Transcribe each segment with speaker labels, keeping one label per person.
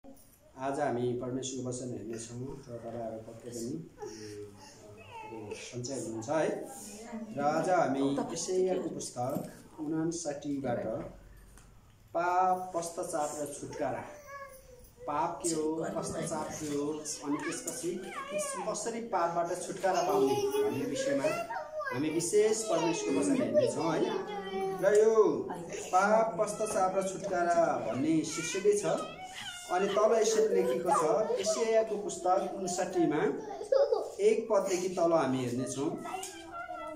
Speaker 1: आज हामी परमेश्वरको वचन हेर्नेछौँ र तपाईहरु पक्कै पनि सञ्चय हुनुहुन्छ है। र आज हामी यशायाको पुस्तक 59 बाट पाप, पश्चाताप र छुटकारा, पाप के हो, पश्चाताप के हो, अनि त्यसपछि कसरी पापबाट छुटकारा पाउने भन्ने विषयमा हामी विशेष परमेश्वरको वचन हेर्नेछौँ है। र यो पाप, पश्चाताप र छुटकारा भन्ने शीर्षकै छ। अनि तल यसरी लेखेको छ, यशायाको पुस्तक 59 मा 1 पददेखि तल हामी हेर्नेछौँ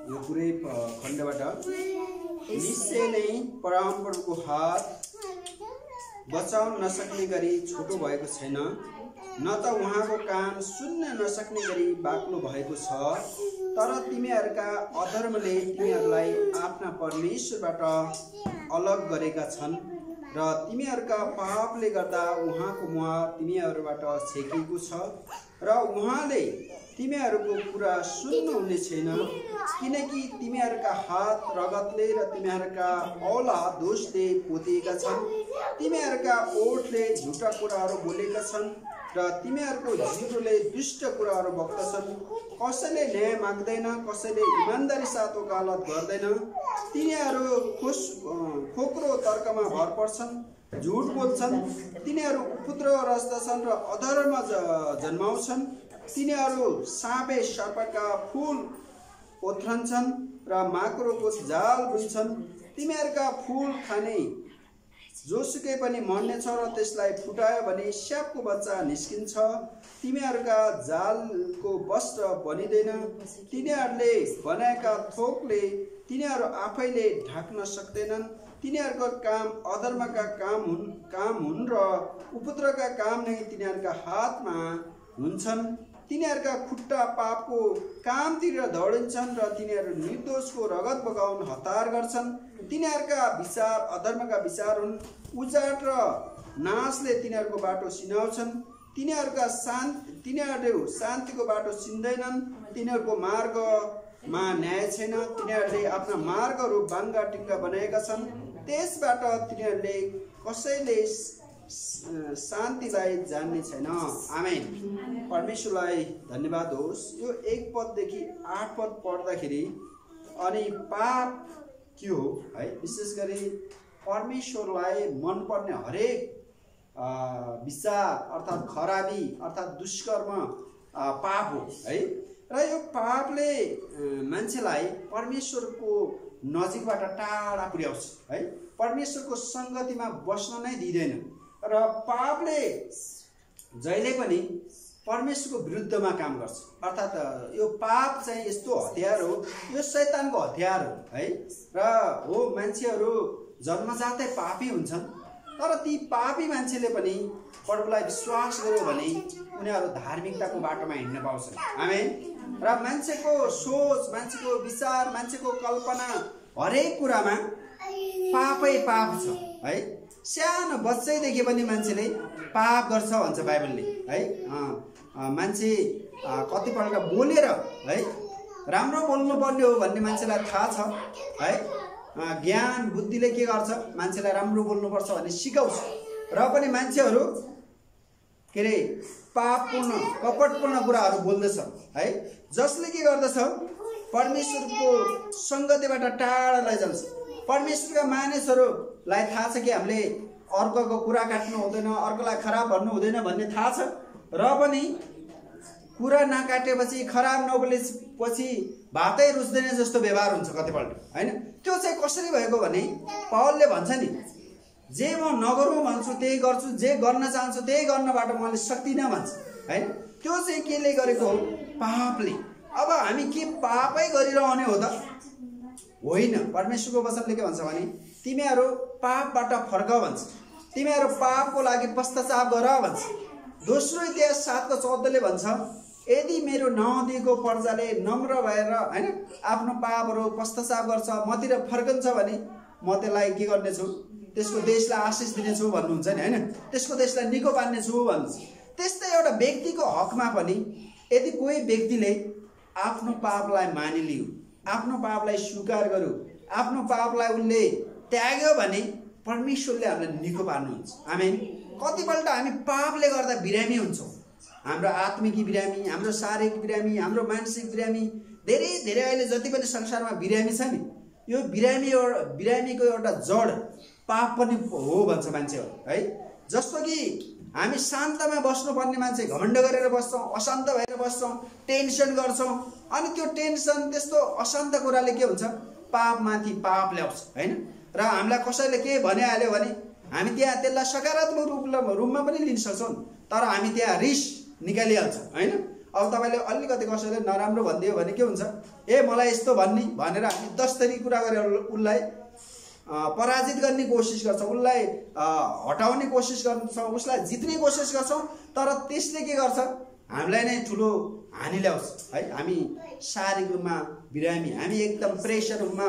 Speaker 1: यो पुरै खण्डबाट। निश्चय नै परमप्रभुको हात बचाउन नसक्ने गरी छोटो भएको छैन, न त उहाँको कान सुन्न नसक्ने गरी बाक्लो भएको छ, तर तिमीहरूका अधर्मले तिमीहरूलाई आफ्ना परमेश्वरबाट अलग गरेका छन् र तिमीहरूका पापले गर्दा उहाँको मुहार तिमीहरूबाट छेकिएको छ र उहाँले तिमीहरूको कुरा सुन्नुहुने छैन, किनकि तिमीहरूका हात रगतले र तिमीहरूका औला दोषले पोतिएका छन्, तिमीहरूका ओठले झुटा कुराहरू बोलेका छन् र तिमीहरूको जिब्रोले दुष्ट कुराहरू बक्दछन्। कसैले न्याय माग्दैन, कसैले इमानदारी साथ वकालत गर्दैन, तिनीहरू खोक्रो तर्कमा भर पर्छन्, झुट बोल्छन्, तिनीहरू उपद्रव रच्दछन् र अधर्म जन्माउँछन्, तिनीहरू साँपे सर्पका फूल ओथ्रन्छन् र माकुरोको जाल बुन्छन्, तिमीहरूका फूल खाने जोसुकै पनि मर्नेछ र त्यसलाई फुटायो भने स्यापको बच्चा निस्किन्छ, तिमीहरूका जालको वस्त्र बनिँदैन, तिनीहरूले बनाएका थोकले तिनीहरू आफैले ढाक्न सक्दैनन्, तिनीहरूको काम अधर्मका काम हुन् र उपद्रवका काम नै तिनीहरूका हातमा हुन्छन्, तिनीहरूका खुट्टा पापको कामतिर दौडिन्छन् र तिनीहरू निर्दोषको रगत बगाउन हतार गर्छन्, तिनीहरूका विचार अधर्मका विचार हुन्, उजाड र नाशले तिनीहरूको बाटो सिनाउँछन्, तिनीहरू शान्तिको बाटो चिन्दैनन्, तिनीहरूको मार्गमा न्याय छैन, तिनीहरूले आफ्ना मार्गहरू बाङ्गा टिङ्गा बनाएका छन्, त्यसबाट तिनीहरूले कसैले शान्तिलाई जान्ने छैन। आमेन। परमेश्वरलाई धन्यवाद होस्। यो 1 पददेखि 8 पद पढ्दाखेरि अनि पाप के हो है, विशेष गरी परमेश्वरलाई मनपर्ने हरेक विचार अर्थात् खराबी अर्थात् दुष्कर्म पाप हो है। र यो पापले मान्छेलाई परमेश्वरको नजिकबाट टाढा पुर्याउँछ है, परमेश्वरको सङ्गतिमा बस्न नै दिँदैन र पापले जहिले पनि परमेश्वरको विरुद्धमा काम गर्छ। अर्थात् यो पाप चाहिँ यस्तो हतियार हो, यो शैतानको हतियार हो है। र हो मान्छेहरू जन्मजातै पापी हुन्छन्, तर ती पापी मान्छेले पनि प्रभुलाई विश्वास गर्यो भने उनीहरू धार्मिकताको बाटोमा हिँड्न पाउँछन्। आमेन। र मान्छेको सोच, मान्छेको विचार, मान्छेको कल्पना हरेक कुरामा पापै पाप छ है। सानो बच्चैदेखि पनि मान्छेले पाप गर्छ भन्छ बाइबलले है। मान्छे कतिपल्ट बोलेर है राम्रो बोल्नुपर्ने हो भन्ने मान्छेलाई थाहा छ है। ज्ञान बुद्धिले के गर्छ, मान्छेलाई राम्रो बोल्नुपर्छ भन्ने सिकाउँछ, र पनि मान्छेहरू के अरे पापपूर्ण कपटपूर्ण कुराहरू बोल्दछ है, जसले के गर्दछ परमेश्वरको सङ्गतिबाट टाढा लैजान्छ। परमेश्वरका मानिसहरूलाई थाहा छ कि हामीले अर्कोको कुरा काट्नु हुँदैन, अर्कोलाई खराब भन्नु हुँदैन भन्ने थाहा छ, र पनि कुरा नकाटेपछि खराब नबोलेपछि भातै रुच्दैन जस्तो व्यवहार हुन्छ कतिपल्ट हैन। त्यो चाहिँ कसरी भएको भने पौलले भन्छ नि, जे म नगरौँ भन्छु त्यही गर्छु, जे गर्न चाहन्छु त्यही गर्नबाट मैले सक्दिनँ भन्छ हैन। त्यो चाहिँ केले गरेको हो, पापले। अब हामी के पापै गरिरहने हो त? होइन। परमेश्वरको वचनले के भन्छ भने तिमीहरू पापबाट फर्क भन्छ, तिमीहरू पापको लागि पश्चाताप गर भन्छ। दोस्रो इतिहास 7:14 ले भन्छ, यदि मेरो नदिएको प्रजाले नम्र भएर हैन आफ्नो पापहरू पश्चाताप गर्छ, मतिर फर्कन्छ भने म त्यसलाई के गर्नेछु, त्यसको देशलाई आशिष दिनेछु भन्नुहुन्छ नि हैन, त्यसको देशलाई निको पार्नेछु भन्छ। त्यस्तै एउटा व्यक्तिको हकमा पनि यदि कोही व्यक्तिले आफ्नो पापलाई मानिलियो, आफ्नो पापलाई स्वीकार गर्यो, आफ्नो पापलाई उनले त्याग्यो भने परमेश्वरले हामीलाई निको पार्नुहुन्छ। आमेन। कतिपल्ट हामी पापले गर्दा बिरामी हुन्छौँ। हाम्रो आत्मिक बिरामी, हाम्रो शारीरिक बिरामी, हाम्रो मानसिक बिरामी, धेरै धेरै अहिले जति पनि संसारमा बिरामी छ नि, यो बिरामीको एउटा जड पाप पनि हो भन्छ मान्छेहरू है। जस्तो कि हामी शान्तमा बस्नुपर्ने मान्छे घमण्ड गरेर बस्छौँ, अशान्त भएर बस्छौँ, टेन्सन गर्छौँ, अनि त्यो टेन्सन त्यस्तो अशान्त कुराले के हुन्छ, पापमाथि पाप ल्याउँछ हैन। र हामीलाई कसैले के भनिहाल्यो भने हामी त्यहाँ त्यसलाई सकारात्मक रूपमा पनि लिन सक्छौँ, तर हामी त्यहाँ रिस निकालिहाल्छौँ हैन। अब तपाईँले अलिकति कसैले नराम्रो भनिदियो भने के हुन्छ, ए मलाई यस्तो भन्ने भनेर हामी 10 थरी कुरा गरेर उसलाई पराजित गर्ने कोसिस गर्छौँ, उसलाई हटाउने कोसिस गर्छौँ, उसलाई जित्ने कोसिस गर्छौँ, तर त्यसले के गर्छ, हामीलाई नै ठुलो हानि ल्याउँछ है। हामी शारीरिक रूपमा बिरामी, हामी एकदम प्रेसर रूपमा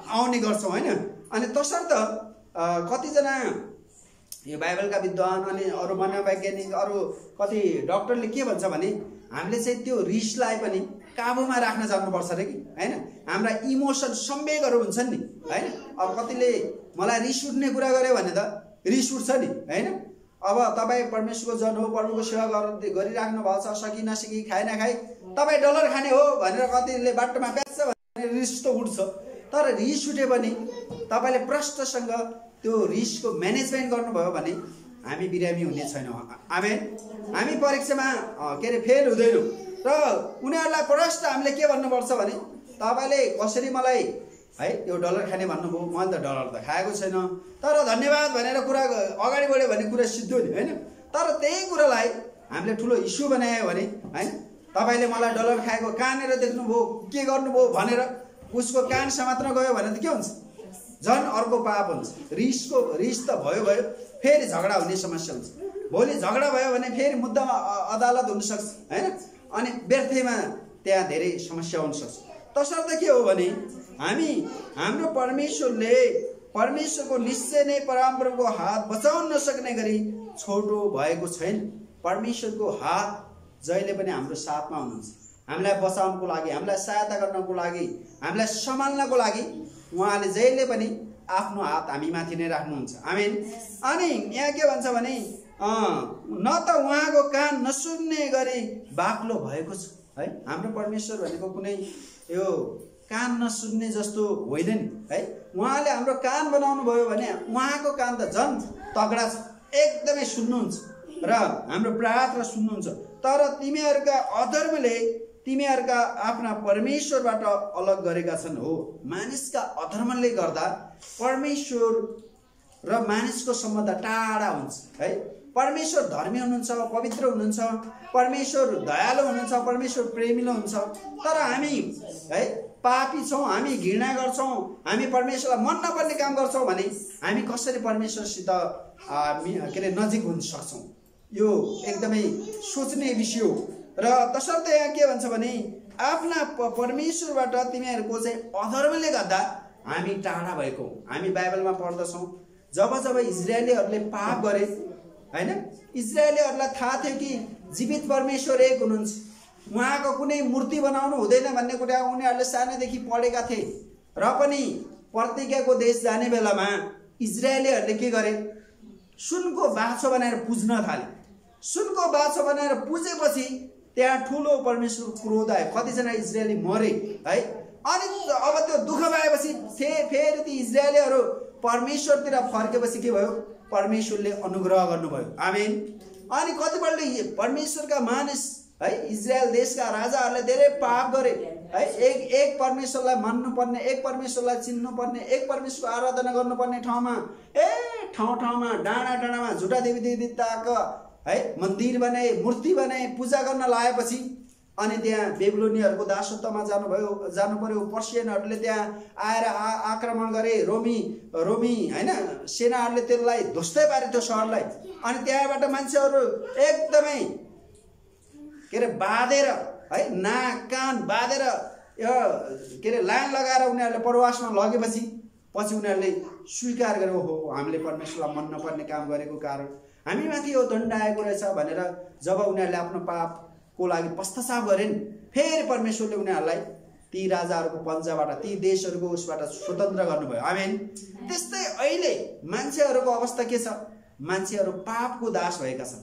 Speaker 1: आउने गर्छौँ हैन। अनि तसर्थ कतिजना यो बाइबलका विद्वान अनि अरू मनोवैज्ञानिक अरू कति डक्टरले के भन्छ भने हामीले चाहिँ त्यो रिसलाई पनि काबुमा राख्न जान्नुपर्छ रे कि हैन। हाम्रा इमोसन संवेगहरू हुन्छन् नि हैन। अब कतिले मलाई रिस उठ्ने कुरा गर्यो भने त रिस उठ्छ नि हैन। अब तपाईँ परमेश्वरको जन हो, प्रभुको सेवा गरिराख्नु भएको छ, सकि नसकि खाए नखाए तपाईँ डलर खाने हो भनेर कतिले बाटोमा बेच्छ भने रिस त उठ्छ। तर रिस उठे पनि तपाईँले प्रष्टसँग त्यो रिसको म्यानेजमेन्ट गर्नुभयो भने हामी बिरामी हुने छैनौँ। आमेन। हामी परीक्षामा फेल हुँदैनौँ। र उनीहरूलाई प्रष्ट हामीले के भन्नुपर्छ भने तपाईँले कसरी मलाई है यो डलर खाने भन्नुभयो, मैले त डलर त खाएको छैन, तर धन्यवाद भनेर कुरा अगाडि बढ्यो भने कुरा सिद्धो नि हैन। तर त्यही कुरालाई हामीले ठुलो इस्यु बनायो भने हैन, तपाईँले मलाई डलर खाएको कहाँनिर देख्नुभयो, के गर्नुभयो भनेर उसको कान समात्न गयो भने त के हुन्छ, झन् अर्को पाप हुन्छ। रिस त भयो फेरि झगडा हुने समस्या हुन्छ। भोलि झगडा भयो भने फेरि मुद्दामा अदालत हुनसक्छ हैन। अनि व्यर्थैमा त्यहाँ धेरै समस्या हुनसक्छ। तसर्थ के हो भने हाम्रो परमेश्वरको निश्चय नै परमप्रभुको हात बचाउन नसक्ने गरी छोटो भएको छैन। परमेश्वरको हात जहिले पनि हाम्रो साथमा हुनुहुन्छ, हामीलाई बचाउनको लागि, हामीलाई सहायता गर्नको लागि, हामीलाई सम्हाल्नको लागि उहाँले जहिले पनि आफ्नो हात हामीमाथि नै राख्नुहुन्छ। आमेन। अनि यहाँ के भन्छ भने न त उहाँको कान नसुन्ने गरी बाक्लो भएको छ है। हाम्रो परमेश्वर भनेको कुनै यो कान नसुन्ने जस्तो होइन नि है। उहाँले हाम्रो कान बनाउनु भयो भने उहाँको कान त झन् तगडा छ, एकदमै सुन्नुहुन्छ र हाम्रो प्रार्थना सुन्नुहुन्छ। तर तिमीहरूका अधर्मले तिमीहरूका आफ्ना परमेश्वरबाट अलग गरेका छन्। हो, मानिसका अधर्मले गर्दा परमेश्वर र मानिसको सम्बन्ध टाढा हुन्छ है। परमेश्वर धर्मी हुनुहुन्छ, पवित्र हुनुहुन्छ, परमेश्वर दयालु हुनुहुन्छ, परमेश्वर प्रेमिलो हुन्छ। तर हामी है पापी छौँ, हामी घृणा गर्छौँ, हामी परमेश्वरलाई मन नपर्ने काम गर्छौँ भने हामी कसरी परमेश्वरसित नजिक हुन सक्छौँ, यो एकदमै सोच्ने विषय हो। र तसर्थ यहाँ के भन्छ भने आफ्ना परमेश्वरबाट तिमीहरूको चाहिँ अधर्मले गर्दा हामी टाढा भएको। हामी बाइबलमा पढ्दछौँ जब इजरायलीहरूले पाप गरे हैन, इजरायलीहरूलाई थाहा थियो कि जीवित परमेश्वर एक हुनुहुन्छ, उहाँको कुनै मूर्ति बनाउनु हुँदैन भन्ने कुरा उनीहरूले सानैदेखि पढेका थिए। र पनि प्रतिज्ञाको देश जाने बेलामा इजरायलीहरूले के गरे, सुनको बाछो बनाएर पुज्न थाले। सुनको बाछो बनाएर पुजेपछि त्यहाँ ठुलो परमेश्वर क्रोध आयो, कतिजना इजरायली मरे है। अनि अब त्यो दुःख पाएपछि फेरि ती इजरायलीहरू परमेश्वरतिर फर्केपछि के भयो, परमेश्वरले अनुग्रह गर्नुभयो। आमेन। अनि कतिपल्ट परमेश्वरका मानिस है इजरायल देशका राजाहरूले धेरै पाप गरे है। एक परमेश्वरलाई मान्नुपर्ने, एक परमेश्वरलाई चिन्नुपर्ने, एक परमेश्वरको आराधना गर्नुपर्ने ठाउँमा ठाउँमा डाँडामा झुटा देवी देवताका है मन्दिर बनाए, मूर्ति बनाए, पूजा गर्न लाएपछि अनि त्यहाँ बेबिलोनियहरूको दासत्वमा जानु पर्यो। पर्सियनहरूले त्यहाँ आएर आक्रमण गरे, रोमी हैन सेनाहरूले त्यसलाई ध्वस्तै पारे त्यो सहरलाई। अनि त्यहाँबाट मान्छेहरू एकदमै बाँधेर है, नाक कान बाँधेर लाइन लगाएर उनीहरूले प्रवासमा लगेपछि उनीहरूले स्वीकार गरे, ओहो हामीले परमेश्वरलाई मन नपर्ने काम गरेको कारण हामीमाथि यो दण्ड आएको रहेछ भनेर जब उनीहरूले आफ्नो पापको लागि पश्चाताप गरेन्, फेरि परमेश्वरले उनीहरूलाई ती राजाहरूको पन्जाबाट, ती देशहरूको उसबाट स्वतन्त्र गर्नुभयो। आमेन। त्यस्तै अहिले मान्छेहरूको अवस्था के छ, मान्छेहरू पापको दास भएका छन्।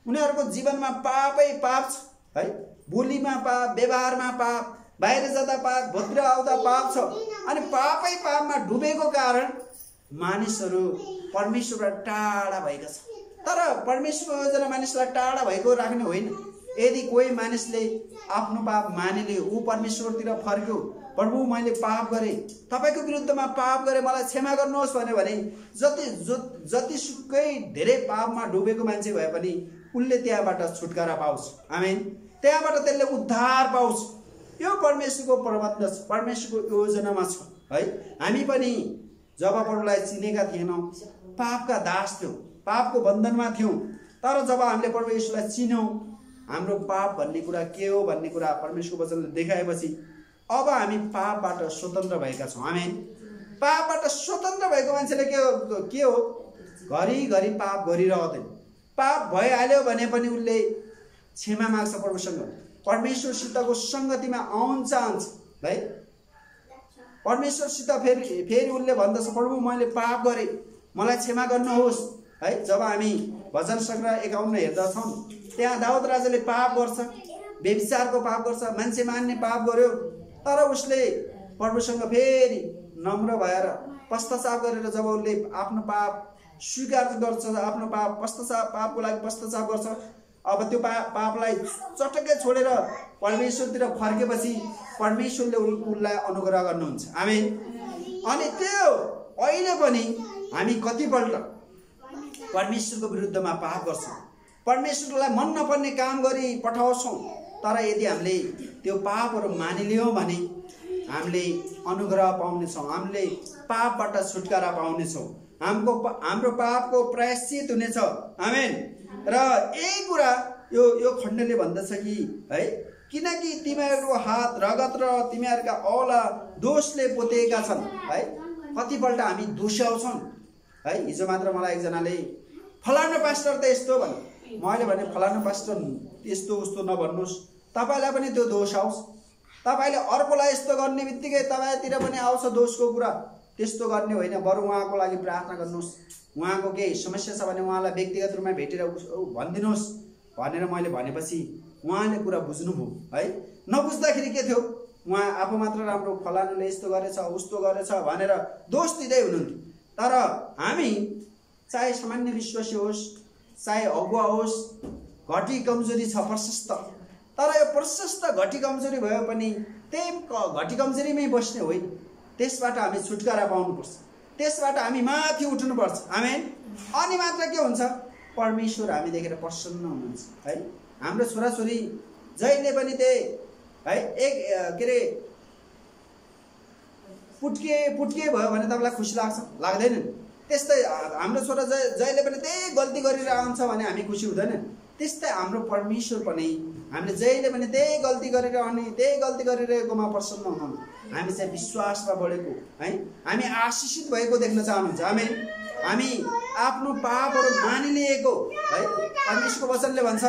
Speaker 1: उनीहरूको जीवनमा पापै पाप छ है। बोलीमा पाप, व्यवहारमा पाप, बाहिर जाँदा पाप, भित्र आउँदा पाप छ। अनि पापै पापमा डुबेको कारण मानिसहरू परमेश्वरबाट टाढा भएका छन्। तर परमेश्वरको योजना मानिसलाई टाढा भएको राख्ने होइन। यदि कोही मानिसले आफ्नो पाप मानिले, ऊ परमेश्वरतिर फर्क्यो, प्रभु मैले पाप गरेँ, तपाईँको विरुद्धमा पाप गरेँ, मलाई क्षमा गर्नुहोस् भन्यो भने जतिसुकै धेरै पापमा डुबेको मान्छे भए पनि उसले त्यहाँबाट छुटकारा पाउँछ। आमेन। त्यहाँबाट त्यसले उद्धार पाउँछ। यो परमेश्वरको प्रबन्ध छ, परमेश्वरको योजनामा छ है। हामी पनि जब प्रभुलाई चिनेका थिएनौँ, पापका दास थियौँ, पापको बन्धनमा थियौँ। तर जब हामीले प्रभु येशूलाई चिन्यौँ, हाम्रो पाप भन्ने कुरा के हो भन्ने कुरा परमेश्वरको वचनले देखाएपछि अब हामी पापबाट स्वतन्त्र भएका छौँ। आमेन। पापबाट स्वतन्त्र भएको मान्छेले के हो? घरिघरि पाप गरिरहँदैन। पाप भइहाल्यो भने पनि उसले क्षमा माग्छ प्रभुसँग, परमेश्वरसितको सङ्गतिमा आउन चाहन्छ है। परमेश्वरसित फेरि उसले भन्दछ, प्रभु मैले पाप गरेँ, मलाई क्षमा गर्नुहोस् है। जब हामी भजन सङ्ग्रह 51 हेर्दछौँ, त्यहाँ दाउद राजाले पाप गर्छ, व्यभिचारको पाप गर्छ, मान्छे मान्ने पाप गर्यो। तर उसले प्रभुसँग फेरि नम्र भएर पश्चाताप गरेर जब उसले आफ्नो पाप स्वीकार गर्छ, आफ्नो पापको लागि पश्चाताप गर्छ, अब त्यो पापलाई चटक्कै छोडेर परमेश्वरतिर फर्केपछि परमेश्वरले उसलाई अनुग्रह गर्नुहुन्छ। आमेन। अनि त्यो अहिले पनि हामी कतिपल्ट परमेश्वरको विरुद्धमा पाप गर्छौँ, परमेश्वरलाई मन नपर्ने काम गरी पठाउँछौँ। तर यदि हामीले त्यो पापहरू मानिलियौँ भने हामीले अनुग्रह पाउनेछौँ, हामीले पापबाट छुटकारा पाउनेछौँ, हाम्रो पापको प्रायश्चित हुनेछ। आमेन। र यही कुरा यो खण्डले भन्दछ कि है, किनकि तिमीहरूको हात रगत र तिमीहरूका औला दोषले पोतेका छन् है। कतिपल्ट हामी दोस्याउँछौँ है। हिजो मात्र मलाई एकजनाले फलानु पास्टर त यस्तो भन्यो, मैले भने फलानु पास्टर यस्तो उस्तो नभन्नुहोस्, तपाईँलाई पनि त्यो दोष आओस्। तपाईँले अर्कोलाई यस्तो गर्ने बित्तिकै तपाईँतिर पनि आउँछ दोषको कुरा। त्यस्तो गर्ने होइन, बरु उहाँको लागि प्रार्थना गर्नुहोस्, उहाँको केही समस्या छ भने उहाँलाई व्यक्तिगत रूपमा भेटेर भनिदिनुहोस् भनेर मैले भनेपछि उहाँले कुरा बुझ्नुभयो है। नबुझ्दाखेरि के थियो, उहाँ आफू मात्र राम्रो, फलानुले यस्तो गरेछ उस्तो गरेछ भनेर दोष दिँदै हुनुहुन्थ्यो। तर हामी चाहे सामान्य विश्वासी होस्, चाहे अगुवा होस्, घटी कमजोरी छ प्रशस्त। तर यो प्रशस्त घटी कमजोरी भयो पनि त्यही घटी कमजोरीमै बस्ने होइन, त्यसबाट हामी छुटकारा पाउनुपर्छ, त्यसबाट हामी माथि उठ्नुपर्छ। आमेन। अनि मात्र के हुन्छ, परमेश्वर हामी देखेर प्रसन्न हुनुहुन्छ है। हाम्रो छोराछोरी जहिले पनि त्यही है, एक के अरे पुट्के भयो भने तपाईँलाई खुसी लाग्छ? लाग्दैन। त्यस्तै हाम्रो छोरा जहिले पनि त्यही गल्ती गरेर आउँछ भने हामी खुसी हुँदैन। त्यस्तै हाम्रो परमेश्वर पनि हामीले जहिले पनि त्यही गल्ती गरेर अनि त्यही गल्ती गरिरहेकोमा प्रसन्न हुनुहुन्न। हामी चाहिँ विश्वासमा बढेको है, हामी आशिषित भएको देख्न चाहनुहुन्छ। आमेन। हामी आफ्नो पापहरू मानिलिएको है। परमेश्वरको वचनले भन्छ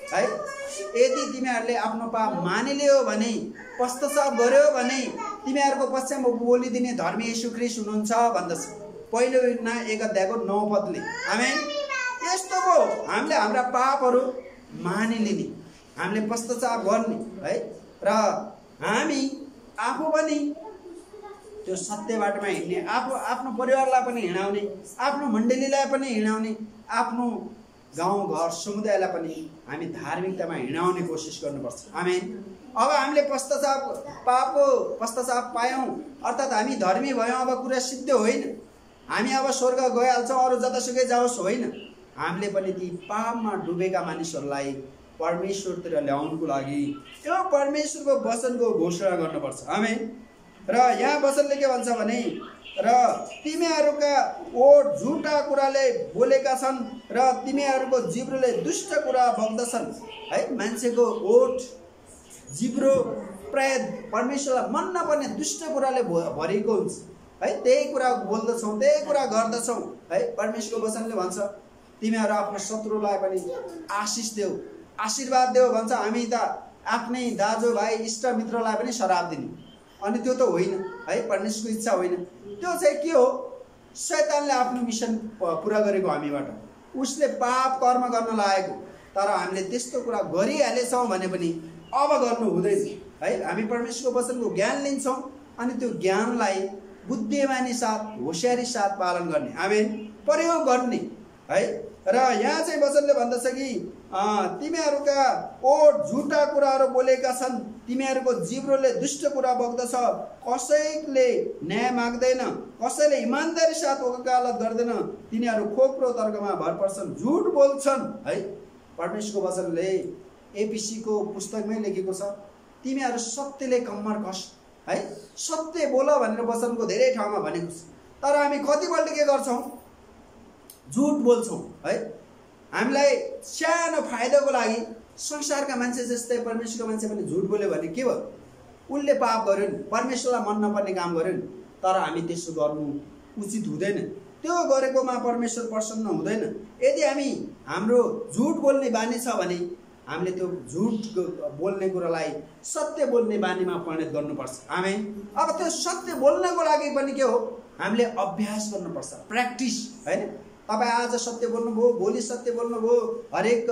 Speaker 1: है, यदि तिमीहरूले आफ्नो पाप मानिलियो भने, पश्चाताप गर्यो भने तिमीहरूको पक्षमा बोलिदिने धर्मी येशू ख्रीष्ट हुनुहुन्छ भन्दछ, पहिलो युहन्ना 1:9। आमेन। यस्तो हो, हामीले हाम्रा पापहरू मानिलिने, हामीले पश्चाताप गर्ने है। र हामी आफू पनि त्यो सत्य बाटोमा हिँड्ने, आफ्नो परिवारलाई पनि हिँडाउने, आफ्नो मण्डलीलाई पनि हिँडाउने, आफ्नो गाउँ घर समुदायलाई पनि हामी धार्मिकतामा हिँडाउने कोसिस गर्नुपर्छ। आमेन। अब हामीले पापको पश्चाताप पायौँ अर्थात् हामी धर्मी भयौँ, अब कुरा सिद्ध होइन, हामी अब स्वर्ग गइहाल्छौँ, अरू जतासुकै जाओस् होइन। हामीले पनि ती पापमा डुबेका मानिसहरूलाई परमेश्वरतिर ल्याउनुको लागि यो परमेश्वरको वचनको घोषणा गर्नुपर्छ। आमेन। र यहाँ वचनले के भन्छ भने, र तिमीहरूका ओठ झुटा कुराले बोलेका छन् र तिमीहरूको जिब्रोले दुष्ट कुरा बग्दछन् है। मान्छेको ओठ जिब्रो प्राय परमेश्वरलाई मन नपर्ने दुष्ट कुराले भरिएको हुन्छ है। त्यही कुरा बोल्दछौँ, त्यही कुरा गर्दछौँ है। परमेश्वरको वचनले भन्छ, तिमीहरू आफ्नो शत्रुलाई पनि आशिष देऊ, आशीर्वाद देऊ भन्छ। हामी त आफ्नै दाजुभाइ इष्टमित्रलाई पनि श्राप दिने, अनि त्यो त होइन है, परमेश्वरको इच्छा होइन। त्यो चाहिँ के हो, शैतानले आफ्नो मिसन पुरा गरेको हामीबाट उसले पाप कर्म गर्न लागेको, तर हामीले त्यस्तो कुरा गरिहालेछौँ भने पनि अब गर्नु हुँदैन है। हामी परमेश्वरको वचनको ज्ञान लिन्छौँ अनि त्यो ज्ञानलाई बुद्धिमानी साथ होशियारी साथ पालन गर्ने, आमेन, प्रयोग गर्ने है। र यहाँ चाहिँ वचनले भन्दछ कि तिमीहरूका ओठ झुटा कुराहरू बोलेका छन्, तिमीहरूको जिब्रोले दुष्ट कुरा बग्दछ, कसैले न्याय माग्दैन, कसैले इमान्दारी साथ वकालत गर्दैन, तिनीहरू खोक्रो तर्कमा भर पर्छन्, झुट बोल्छन् है। परमेश्वरको वचनले एपिसीको पुस्तकमै लेखेको छ, तिमीहरू सत्यले कम्मर कस है, सत्य बोल भनेर वचनको धेरै ठाउँमा भनेको छ। तर हामी कतिपल्ट के गर्छौँ, झुट बोल्छौँ है। हामीलाई सानो फाइदाको लागि संसारका मान्छे जस्तै परमेश्वरको मान्छे पनि झुट बोल्यो भने के भयो, उसले पाप गर्यो नि, परमेश्वरलाई मन नपर्ने काम गर्यो नि, तर हामी त्यसो गर्नु उचित हुँदैन, त्यो गरेकोमा परमेश्वर प्रसन्न हुँदैन। यदि हामी हाम्रो झुट बोल्ने बानी छ भने हामीले त्यो झुट बोल्ने कुरालाई सत्य बोल्ने बानीमा परिणत गर्नुपर्छ, आमेन। अब त्यो सत्य बोल्नको लागि पनि के हो, हामीले अभ्यास गर्नुपर्छ, प्र्याक्टिस हैन। तपाईँ आज सत्य बोल्नुभयो, भोलि सत्य बोल्नुभयो, हरेक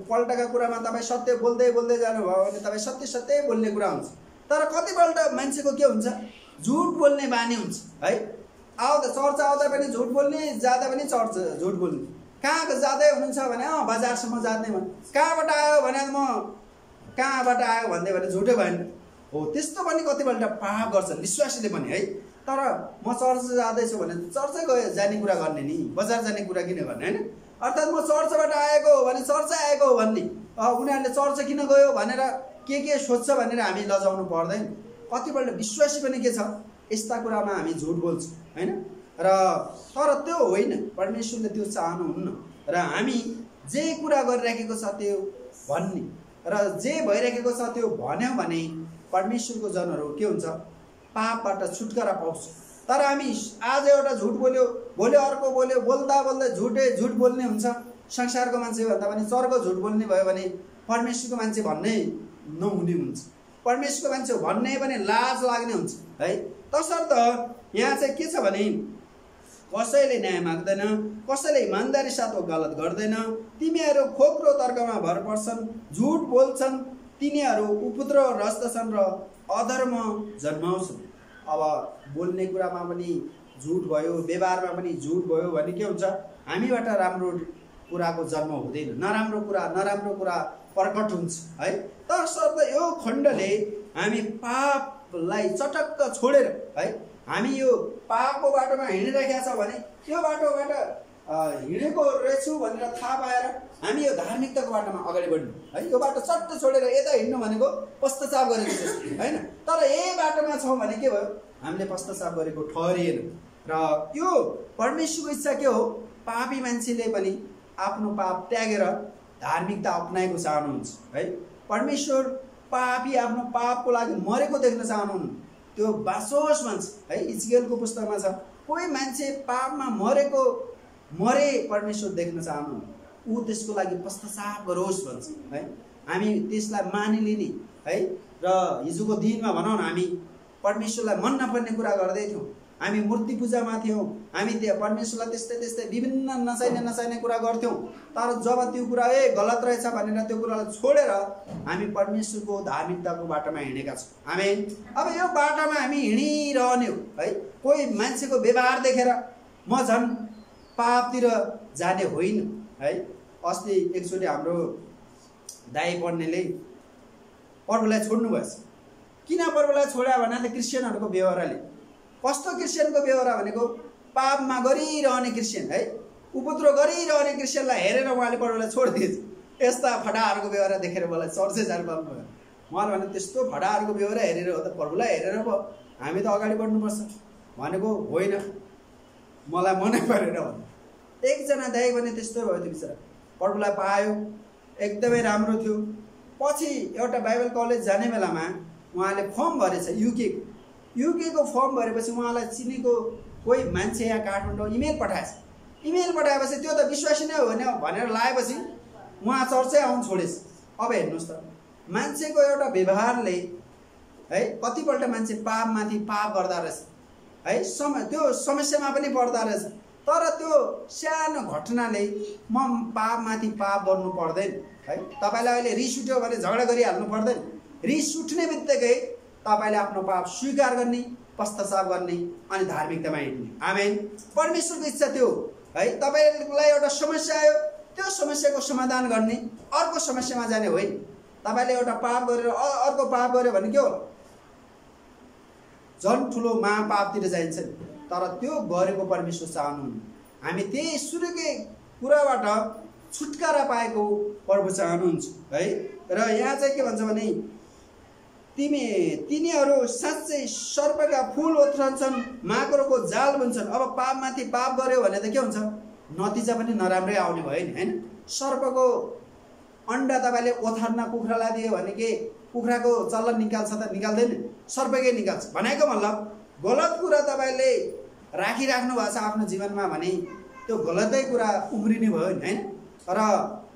Speaker 1: पल्टका कुरामा तपाईँ सत्य बोल्दै बोल्दै जानुभयो भने तपाईँ सत्य सत्य बोल्ने कुरा हुन्छ। तर कतिपल्ट मान्छेको के हुन्छ, झुट बोल्ने बानी हुन्छ है। आउँदा चर्च आउँदा पनि झुट बोल्ने, जाँदा पनि चर्च झुट बोल्ने, कहाँ जाँदै हुनुहुन्छ भने बजारसम्म जाँदै भने कहाँबाट आयो भने म कहाँबाट आयो भन्दै भने झुटै भएन हो। त्यस्तो पनि कतिपल्ट पाप गर्छन् विश्वासीले पनि है। तर म चर्च जाँदैछु भने चर्चै गयो जाने कुरा गर्ने नि, बजार जाने कुरा किन गर्ने होइन। अर्थात् म चर्चबाट आएको हो भने चर्चै आएको हो भन्ने, उनीहरूले चर्च किन गयो भनेर के सोध्छ भनेर हामी लजाउनु पर्दैन। कतिपल्ट विश्वासी पनि के छ, यस्ता कुरामा हामी झुट बोल्छौँ होइन। र तर त्यो होइन, परमेश्वरले त्यो चाहनुहुन्न। र हामी जे कुरा गरिराखेको छ त्यो भन्ने र जे भइराखेको छ त्यो भन्यौँ भने परमेश्वरको जनहरू के हुन्छ, पापबाट छुटकारा पाउँछ। तर हामी आज एउटा झुट बोल्यो, भोलि अर्को बोल्यो, बोल्दा बोल्दै झुट बोल्ने हुन्छ। संसारको मान्छे भन्दा पनि चर्को झुट बोल्ने भयो भने परमेश्वरको मान्छे भन्ने नहुने हुन्छ, परमेश्वरको मान्छे भन्ने पनि लाज लाग्ने हुन्छ है। तसर्थ यहाँ चाहिँ के छ भने कसैले न्याय माग्दैन, कसैले इमान्दारी साथ वकालत गर्दैन, तिमीहरू खोक्रो तर्कमा भर पर्छन्, झुट बोल्छन्, तिनीहरू उपद्रव रच्दछन् र अधर्म जन्माउँछन्। अब बोल्ने कुरामा पनि झुट भयो, व्यवहारमा पनि झुट भयो भने के हुन्छ, हामीबाट राम्रो कुराको जन्म हुँदैन, नराम्रो कुरा प्रकट हुन्छ है। तसर्थ यो खण्डले हामी पापलाई चटक्क छोडेर है, हामी यो पापको बाटोमा हिँडिरहेका छ भने त्यो बाटोबाट हिँडेको रहेछु भनेर थाहा पाएर हामी यो धार्मिकताको बाटोमा अगाडि बढ्नु है। यो बाटो चट्ट छोडेर यता हिँड्नु भनेको पश्चाताप गरेको जस्तो होइन। तर यही बाटोमा छौँ भने के भयो, हामीले पश्चाताप गरेको ठहरिएन। र यो परमेश्वरको इच्छा के हो, पापी मान्छेले पनि आफ्नो पाप त्यागेर धार्मिकता अपनाएको चाहनुहुन्छ है। परमेश्वर पापी आफ्नो पापको लागि मरेको देख्न चाहनुहुन्न, त्यो बासोस भन्छ है। इजकेलको पुस्तकमा छ, कोही मान्छे पापमा मरे परमेश्वर देख्न चाहनुहुन्न, ऊ त्यसको लागि पश्चाताप गरोस् भन्छ है। हामी त्यसलाई मानिलिने है। र हिजोको दिनमा भनौँ न, हामी परमेश्वरलाई मन नपर्ने कुरा गर्दै थियौँ, हामी मूर्ति पूजामा थियौँ, हामी त्यो परमेश्वरलाई त्यस्तै विभिन्न नचाहिने कुरा गर्थ्यौँ। तर जब त्यो कुरा गलत रहेछ भनेर त्यो कुरालाई छोडेर हामी परमेश्वरको धार्मिकताको बाटोमा हिँडेका छौँ, आमेन। अब यो बाटोमा हामी हिँडिरहने हो है। कोही मान्छेको व्यवहार देखेर म झन् पापतिर जाने होइन है। अस्ति एकचोटि हाम्रो दाइ पढ्नेले प्रभुलाई छोड्नु भएछ। किन प्रभुलाई छोड्या भन्दा क्रिस्चियनहरूको व्यवहारले, कस्तो क्रिस्चियनको व्यवहार भनेको पापमा गरिरहने क्रिस्चियन है, उपद्रव गरिरहने क्रिस्चियनलाई हेरेर उहाँले प्रभुलाई छोडिदिएछ। यस्ता फटाहरूको व्यवहार देखेर मलाई चर्चै जानु पाउनु भयो। उहाँले भने त्यस्तो फटाहरूको व्यवहार हेरेर हो त प्रभुलाई हेरेर पो हामी त अगाडि बढ्नुपर्छ भनेको होइन, मलाई मनै परेन भन्नु। एकजना दाइ भने त्यस्तो भयो, त्यो बिचरा प्रभुलाई पायो, एकदमै राम्रो थियो। पछि एउटा बाइबल कलेज जाने बेलामा उहाँले फर्म भरेछ, युकेको फर्म भरेपछि उहाँलाई चिनेको कोही मान्छे यहाँ काठमाडौँ इमेल पठाएछ। इमेल पठाएपछि त्यो त विश्वासी नै हो भनेर लगाएपछि उहाँ चर्चै आउनु छोडेछ। अब हेर्नुहोस् त, मान्छेको एउटा व्यवहारले है कतिपल्ट मान्छे पापमाथि पाप गर्दा रहेछ है, त्यो समस्यामा पनि पर्दा रहेछ। तर त्यो सानो घटनाले म पापमाथि पाप गर्नु पर्दैन है। तपाईलाई अहिले रिस उठ्यो भने झगडा गरिहाल्नु पर्दैन। रिस उठ्ने बित्तिकै तपाईले आफ्नो पाप स्वीकार गर्ने, पश्चाताप गर्ने अनि धार्मिकतामा हिँड्ने। आमेन। परमेश्वरको इच्छा त्यो है। तपाईलाई एउटा समस्या आयो, त्यो समस्याको समाधान गर्ने, अर्को समस्यामा जाने होइन। तपाईले एउटा पाप गरेर अर्को पाप गर्यो भने के होला? झन् ठुलो महापापतिर जाइन्छ। तर त्यो गरेको परमेश्वर चाहनुहुन्न। हामी त्यही सुरुकै कुराबाट छुटकारा पाएको प्रभु चाहनुहुन्छ है। र यहाँ चाहिँ के भन्छ भने तिनीहरू साँच्चै सर्पका फूल ओथ्रन्छन्, माकुरोको जाल बुन्छन्। अब पापमाथि पाप गर्यो भने त के हुन्छ? नतिजा पनि नराम्रै आउने भयो नि हैन। सर्पको अन्डा तपाईले ओथर्न कुखुरालाई दियो भने के कुखुराको चल्ला निकाल्छ त? निकाल्दैन। सर्पकै निकाल्छ। भनेको मतलब गलत कुरा तपाईले राखिराख्नु भएको छ आफ्नो जीवनमा भने त्यो गलतै कुरा उम्रिने भयो नि हैन। र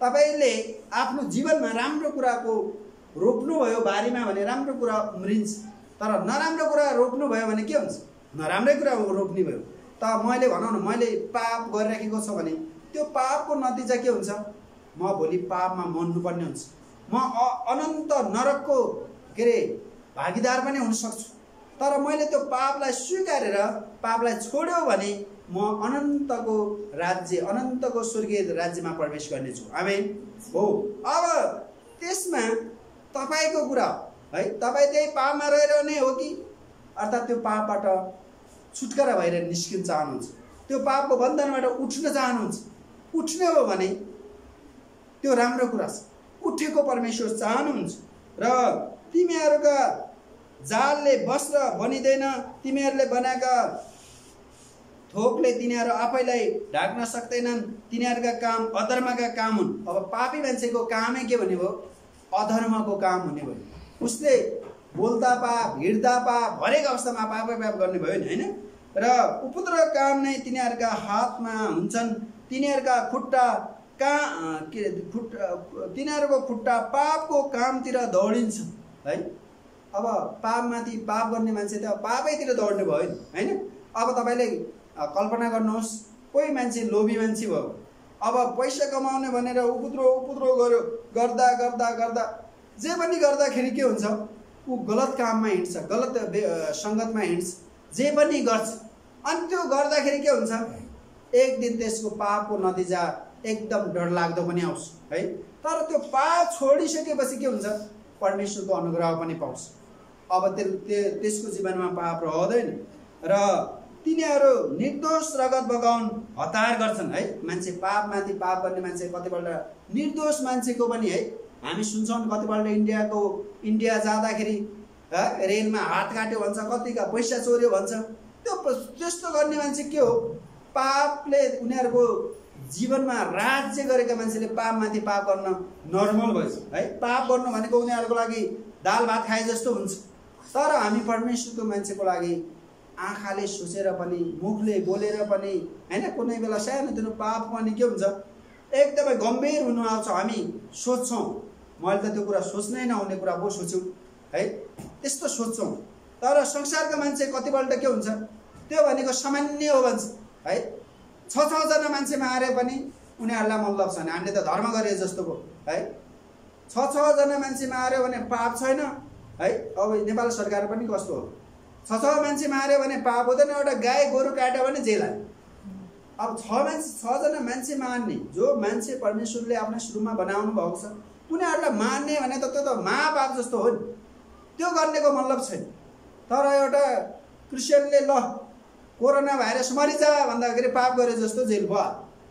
Speaker 1: तपाईले आफ्नो जीवनमा राम्रो कुराको रोप्नु भयो बारीमा भने राम्रो कुरा उम्रिन्छ। तर नराम्रो कुरा रोप्नु भयो भने के हुन्छ? नराम्रै कुरा रोप्ने भयो। त मैले भनौँ न, मैले पाप गरिराखेको छ भने त्यो पापको नतिजा के हुन्छ? म भोलि पापमा मर्नुपर्ने हुन्छ। म अनन्त नरकको के अरे भागीदार पनि हुन सक्छु। तर मैले त्यो पापलाई स्वीकारेर पापलाई छोड्यो भने म अनन्तको राज्य, अनन्तको स्वर्गीय राज्यमा प्रवेश गर्नेछु। आमेन हो। अब त्यसमा तपाईको कुरा है, तपाईँ त्यही पापमा रहिरहने हो कि अर्थात् त्यो पापबाट छुटकारा भएर निस्किन चाहनुहुन्छ, त्यो पापको बन्धनबाट उठ्न चाहनुहुन्छ? उठ्ने हो भने त्यो राम्रो कुरा छ। उठेको परमेश्वर चाहनुहुन्छ। र तिमीहरूका जालले वस्त्र बनिँदैन, तिमीहरूले बनाएका थोकले तिनीहरू आफैलाई ढाक्न सक्दैनन्। तिनीहरूका काम अधर्मका काम हुन्। अब पापी मान्छेको कामै के भन्ने भयो? अधर्मको काम हुने भयो। उसले बोल्दा पाप, हिँड्दा पाप, हरेक अवस्थामा पापै पाप गर्ने भयो नि हैन। र उपद्रव काम नै तिनीहरूका हातमा हुन्छन्। तिनीहरूका खुट्टा तिनीहरूको खुट्टा पापको कामतिर दौडिन्छ है। अब पापमाथि पाप गर्ने मान्छे त पापैतिर दौड्ने भयो नि हैन। अब तपाईले कल्पना गर्नुहोस्, कोही मान्छे लोभी मान्छे भयो, अब पैसा कमाउने भनेर उपद्रव गर्यो, गर्दा गर्दा गर्दा जे पनि गर्दाखेरि के हुन्छ? ऊ गलत काममा हिँड्छ, गलत सङ्गतमा हिँड्छ, जे पनि गर्छ। अनि त्यो गर्दाखेरि के हुन्छ? एक दिन त्यसको पापको नतिजा एकदम डरलाग्दो पनि आउँछ है। तर त्यो पाप छोडिसकेपछि के हुन्छ? परमेश्वरको अनुग्रह पनि पाउँछ। अब त्यसको जीवनमा पाप रहँदैन। र तिनीहरू निर्दोष रगत बगाउन हतार गर्छन् है। मान्छे पापमाथि पाप गर्ने मान्छे कतिपल्ट निर्दोष मान्छेको पनि है हामी सुन्छौँ। कतिपल्ट इन्डिया जाँदाखेरि रेलमा हात काट्यो भन्छ, कतिका पैसा चोर्यो भन्छ। त्यस्तो गर्ने मान्छे के हो? पापले उनीहरूको जीवनमा राज्य गरेका मान्छेले पापमाथि पाप गर्न नर्मल भएछ है। पाप गर्नु भनेको उनीहरूको लागि दाल भात खाए जस्तो हुन्छ। तर हामी परमेश्वरको मान्छेको लागि आँखाले सोचेर पनि, मुखले बोलेर पनि हैन, कुनै बेला सानोतिनो पाप पनि के हुन्छ? एकदमै गम्भीर हुन आउँछ। हामी सोच्छौँ, मैले त त्यो कुरा सोच्नै नहुने कुरा पो सोच्छु है, त्यस्तो सोच्छौँ। तर संसारका मान्छे कतिपल्ट के हुन्छ? त्यो भनेको सामान्य हो भन्छ है। 6 जना मान्छे मारे पनि उनीहरूलाई मतलब छैन। हामीले त धर्म गरे जस्तो भयो है। 6 जना मान्छे मार्यो भने पाप छैन है। अब नेपाल सरकार पनि कस्तो हो? 6 मान्छे मार्यो भने पाप हुँदैन। एउटा गाई गोरु काट्यो भने जेल हाल्यो। अब 6 जना मान्छे मार्ने जो मान्छे परमेश्वरले आफ्नो सुरुमा बनाउनु भएको छ, उनीहरूलाई मार्ने भने त त्यो त महापाप जस्तो हो नि। त्यो गर्नेको मतलब छैन। तर एउटा क्रिस्चियनले ल कोरोना भाइरस मरिजा भन्दाखेरि पाप गरे जस्तो जेल भयो।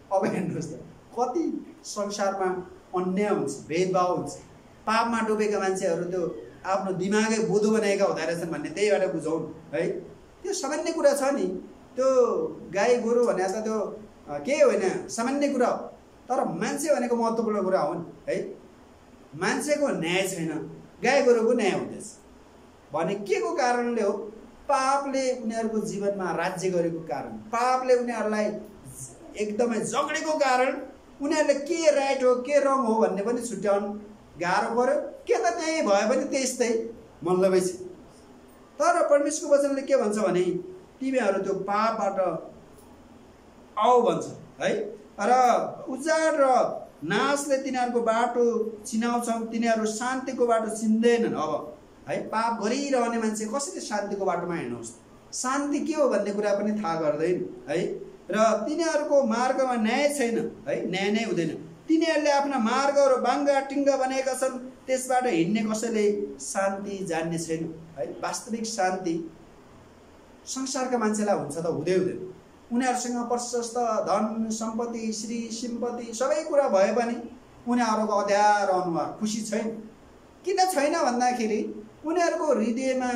Speaker 1: अब हेर्नुहोस् त कति संसारमा अन्याय हुन्छ, भेदभाव हुन्छ। पापमा डुबेका मान्छेहरू त्यो आफ्नो दिमागै बोधो बनाएका हुँदो रहेछन् भन्ने त्यहीबाट बुझौँ है। त्यो सामान्य कुरा छ नि। त्यो गाई गोरु भने त त्यो केही होइन, सामान्य कुरा हो। तर मान्छे भनेको महत्त्वपूर्ण कुरा हो नि है। मान्छेको न्याय छैन, गाई गोरुको न्याय हुँदैछ भने के को कारणले हो? पापले उनीहरूको जीवनमा राज्य गरेको कारण, पापले उनीहरूलाई एकदमै झगडेको कारण उनीहरूले के राइट हो के रङ हो भन्ने पनि छुट्याउनु गाह्रो पर्यो। के त त्यही भए पनि त्यस्तै मतलबै छ। तर परमेश्वरको वचनले के भन्छ भने तिमीहरू त्यो पापबाट आऊ भन्छ है। र उजाड र नाशले तिनीहरूको बाटो चिनाउँछन्, तिनीहरू शान्तिको बाटो चिन्दैनन्। अब है पाप गरिरहने मान्छे कसरी शान्तिको बाटोमा हिँड्नुहोस्, शान्ति के हो भन्ने कुरा पनि थाहा गर्दैन है। र तिनीहरूको मार्गमा न्याय छैन है, न्याय नै हुँदैन। तिनीहरूले आफ्ना मार्गहरू बाङ्गा टिङ्गा बनेका छन्, त्यसबाट हिँड्ने कसैले शान्ति जान्ने छैन है। वास्तविक शान्ति संसारका मान्छेलाई हुन्छ त हुँदैन। उनीहरूसँग प्रशस्त धन सम्पत्ति श्री सम्पत्ति सबै कुरा भए पनि उनीहरूको अध्यार अनुहार खुसी छैन। किन छैन भन्दाखेरि उनीहरूको हृदयमा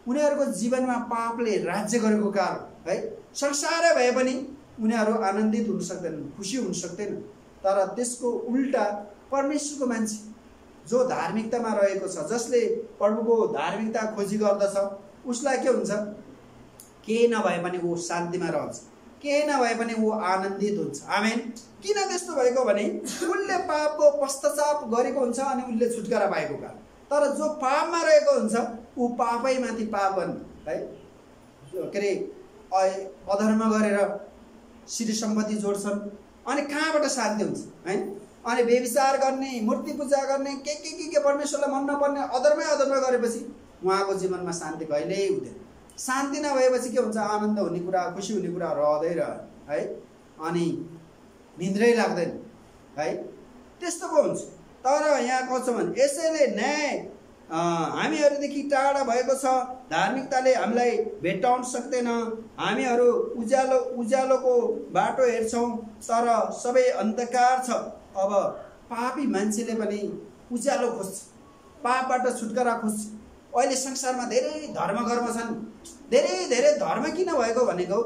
Speaker 1: उनीहरूको जीवनमा पापले राज्य गरेको कारण है। संसारै भए पनि उनीहरू आनन्दित हुन सक्दैनन्, खुसी हुन सक्दैनन्। तर त्यसको उल्टा परमेश्वरको मान्छे जो धार्मिकतामा रहेको छ, जसले प्रभुको धार्मिकता खोजी गर्दछ, उसलाई के हुन्छ, केही नभए पनि ऊ शान्तिमा रहन्छ, केही नभए पनि ऊ आनन्दित हुन्छ। आमेन। किन त्यस्तो भएको भने उसले पापको पश्चाताप गरेको हुन्छ अनि उसले छुटकारा पाएको कारण। तर जो पापमा रहेको हुन्छ ऊ पापैमाथि पाप गर्ने है, के अरे अधर्म गरेर श्री सम्पत्ति जोड्छन् अनि कहाँबाट शान्ति हुन्छ है। अनि व्यभिचार गर्ने, मूर्ति पूजा गर्ने, के परमेश्वरलाई मन नपर्ने अधर्म गरेपछि उहाँको जीवनमा शान्ति कहिल्यै हुँदैन। शान्ति नभएपछि के हुन्छ, आनन्द हुने कुरा, खुसी हुने कुरा रहँदै रह्यो है, अनि निन्द्रै लाग्दैन है, त्यस्तो पो हुन्छ। तर यहाँ कस्तो भने यसैले न्याय हामीहरूदेखि टाढा भएको छ, धार्मिकताले हामीलाई भेट्टाउन सक्दैन। हामीहरू उज्यालोको बाटो हेर्छौँ तर सबै अन्धकार छ। अब पापी मान्छेले पनि उज्यालो खोज्छ, पापबाट छुटकारा खोज्छ। अहिले संसारमा धेरै धर्म छन्, धेरै धर्म किन भएको भनेको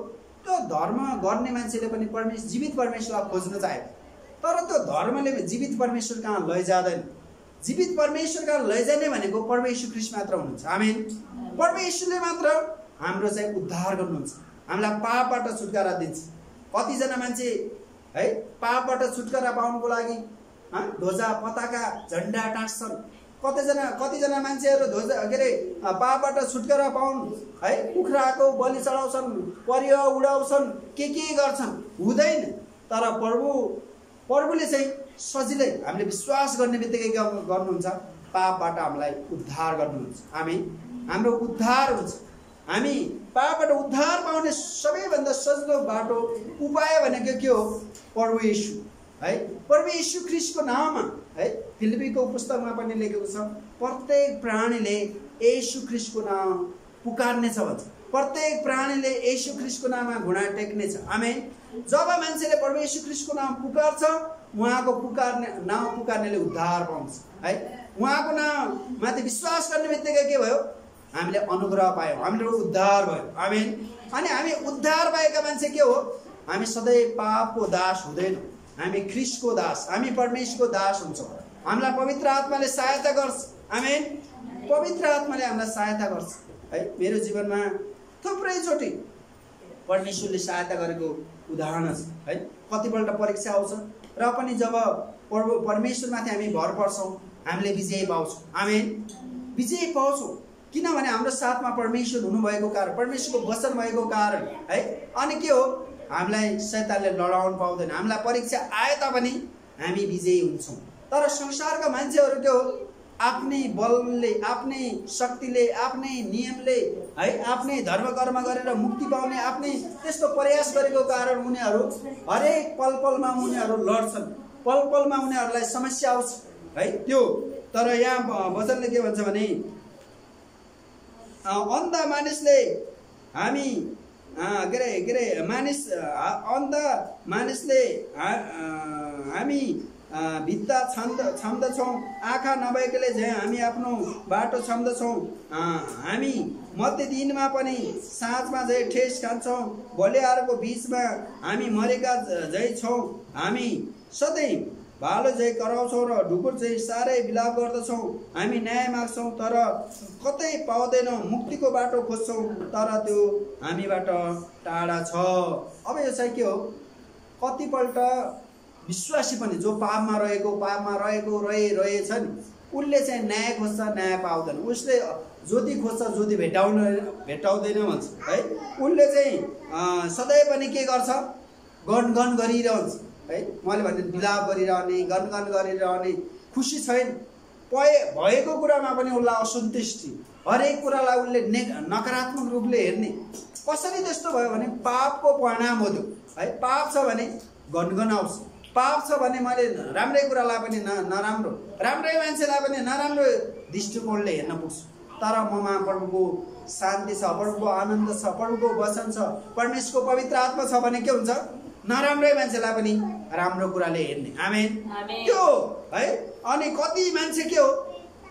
Speaker 1: त्यो धर्म गर्ने मान्छेले पनि जीवित परमेश्वरलाई खोज्न चाहे, तर त्यो धर्मले जीवित परमेश्वर कहाँ लैजाँदैन। जीवित परमेश्वर कहाँ लैजाने भनेको परमेश्वर ख्रीष्ट मात्र हुनुहुन्छ। आमेन। परमेश्वरले मात्र हाम्रो चाहिँ उद्धार गर्नुहुन्छ, हामीलाई पापबाट छुटकारा दिन्छ। कतिजना मान्छे है पापबाट छुटकारा पाउनको लागि ध्वजा पताका झन्डा टाँस्छन्। कतिजना मान्छेहरू ध्वजा के अरे पापबाट छुटकारा पाउन् है कुखुराको बलि चढाउँछन्, परिया उडाउँछन्, के गर्छन्, हुँदैन। तर प्रभुले चाहिँ सजिलै हामीले विश्वास गर्ने बित्तिकै गर्नुहुन्छ, पापबाट हामीलाई उद्धार गर्नुहुन्छ। हाम्रो उद्धार हुन्छ। हामी पापबाट उद्धार पाउने सबैभन्दा सजिलो बाटो उपाय भनेको के हो, प्रभु येशू है, प्रभु येशू ख्रीष्टको नाममा है। फिलिपीको पुस्तकमा पनि लेखेको छ, प्रत्येक प्राणीले येशू ख्रीष्टको नाम पुकार्नेछ भन्छ। प्रत्येक प्राणीले येशू ख्रीष्टको नाममा घुँडा टेक्नेछ। आमेन। जब मान्छेले प्रभु येशू ख्रीष्टको नाम पुकार्छ, उहाँको नाम पुकार्नेले उद्धार पाउँछ है। उहाँको नाममाथि विश्वास गर्ने बित्तिकै के भयो, हामीले अनुग्रह पायौँ, हाम्रो उद्धार भयो। आमेन। अनि हामी उद्धार पाएका मान्छे के हो, हामी सधैँ पापको दास हुँदैनौँ, हामी ख्रीष्टको दास, हामी परमेश्वरको दास हुन्छौँ। हामीलाई पवित्र आत्माले सहायता गर्छ। आमेन। पवित्र आत्माले हामीलाई सहायता गर्छ है। मेरो जीवनमा थुप्रैचोटि परमेश्वरले सहायता गरेको उदाहरण छ है। कतिपल्ट परीक्षा आउँछ र पनि जब परमेश्वरमाथि हामी भर पर्छौँ, हामीले विजय पाउँछौँ। आमेन। विजय पाउँछौँ किनभने हाम्रो साथमा परमेश्वर हुनुभएको कारण, परमेश्वरको वचन भएको कारण है। अनि के हो, हामीलाई शैतानले लडाउन पाउँदैन। हामीलाई परीक्षा आए तापनि हामी विजयी हुन्छौँ। तर संसारका मान्छेहरू के हो, आफ्नै बलले, आफ्नै शक्तिले, आफ्नै नियमले है, आफ्नै धर्म कर्म गरेर मुक्ति पाउने आफ्नै त्यस्तो प्रयास गरेको कारण उनीहरू हरेक पलमा उनीहरू लड्छन्, पलमा उनीहरूलाई समस्या आउँछ है त्यो। तर यहाँ वचनले के भन्छ भने अन्ध मानिसले हामी के अरे अन्ध मानिसले हामी भित्ता छाम्दछौँ, आँखा नभएकोले झैँ हामी आफ्नो बाटो छाम्दछौँ। हामी मध्य दिनमा पनि साँझमा झैँ ठेस खान्छौँ, बलियाहरूको बिचमा हामी मरेका झैँ छौँ। हामी सधैँ भालो झैँ कराउँछौँ र ढुकुर झैँ साह्रै विलाप गर्दछौँ। हामी न्याय माग्छौँ तर कतै पाउँदैनौँ, मुक्तिको बाटो खोज्छौँ तर त्यो हामीबाट टाढा छ। अब यो चाहिँ के हो, कतिपल्ट विश्वासी पनि जो पापमा रहेको रहेछ नि, उसले चाहिँ न्याय खोज्छ, न्याय पाउँदैन। उसले ज्योति खोज्छ, ज्योति भेटाउँदैन भन्छ है। उसले चाहिँ सधैँ पनि के गर्छ, गनगन गरिरहन्छ है। उहाँले भने विलाप गरिरहने, गनगन गरिरहने, खुसी छैन, भएको कुरामा पनि उसलाई असन्तुष्टि, हरेक कुरालाई उसले नकारात्मक रूपले हेर्ने। कसरी त्यस्तो भयो भने पापको परिणाम हो त्यो है। पाप छ भने गनगन आउँछ, पाप छ भने मैले राम्रै कुरालाई पनि नराम्रो, राम्रै मान्छेलाई पनि नराम्रो दृष्टिकोणले हेर्न पुग्छु। तर ममा प्रभुको शान्ति छ, प्रभुको आनन्द छ, प्रभुको वचन छ, परमेश्वरको पवित्र आत्मा छ भने के हुन्छ, नराम्रै मान्छेलाई पनि राम्रो कुराले हेर्ने। आमेन। त्यो है। अनि कति मान्छे के हो,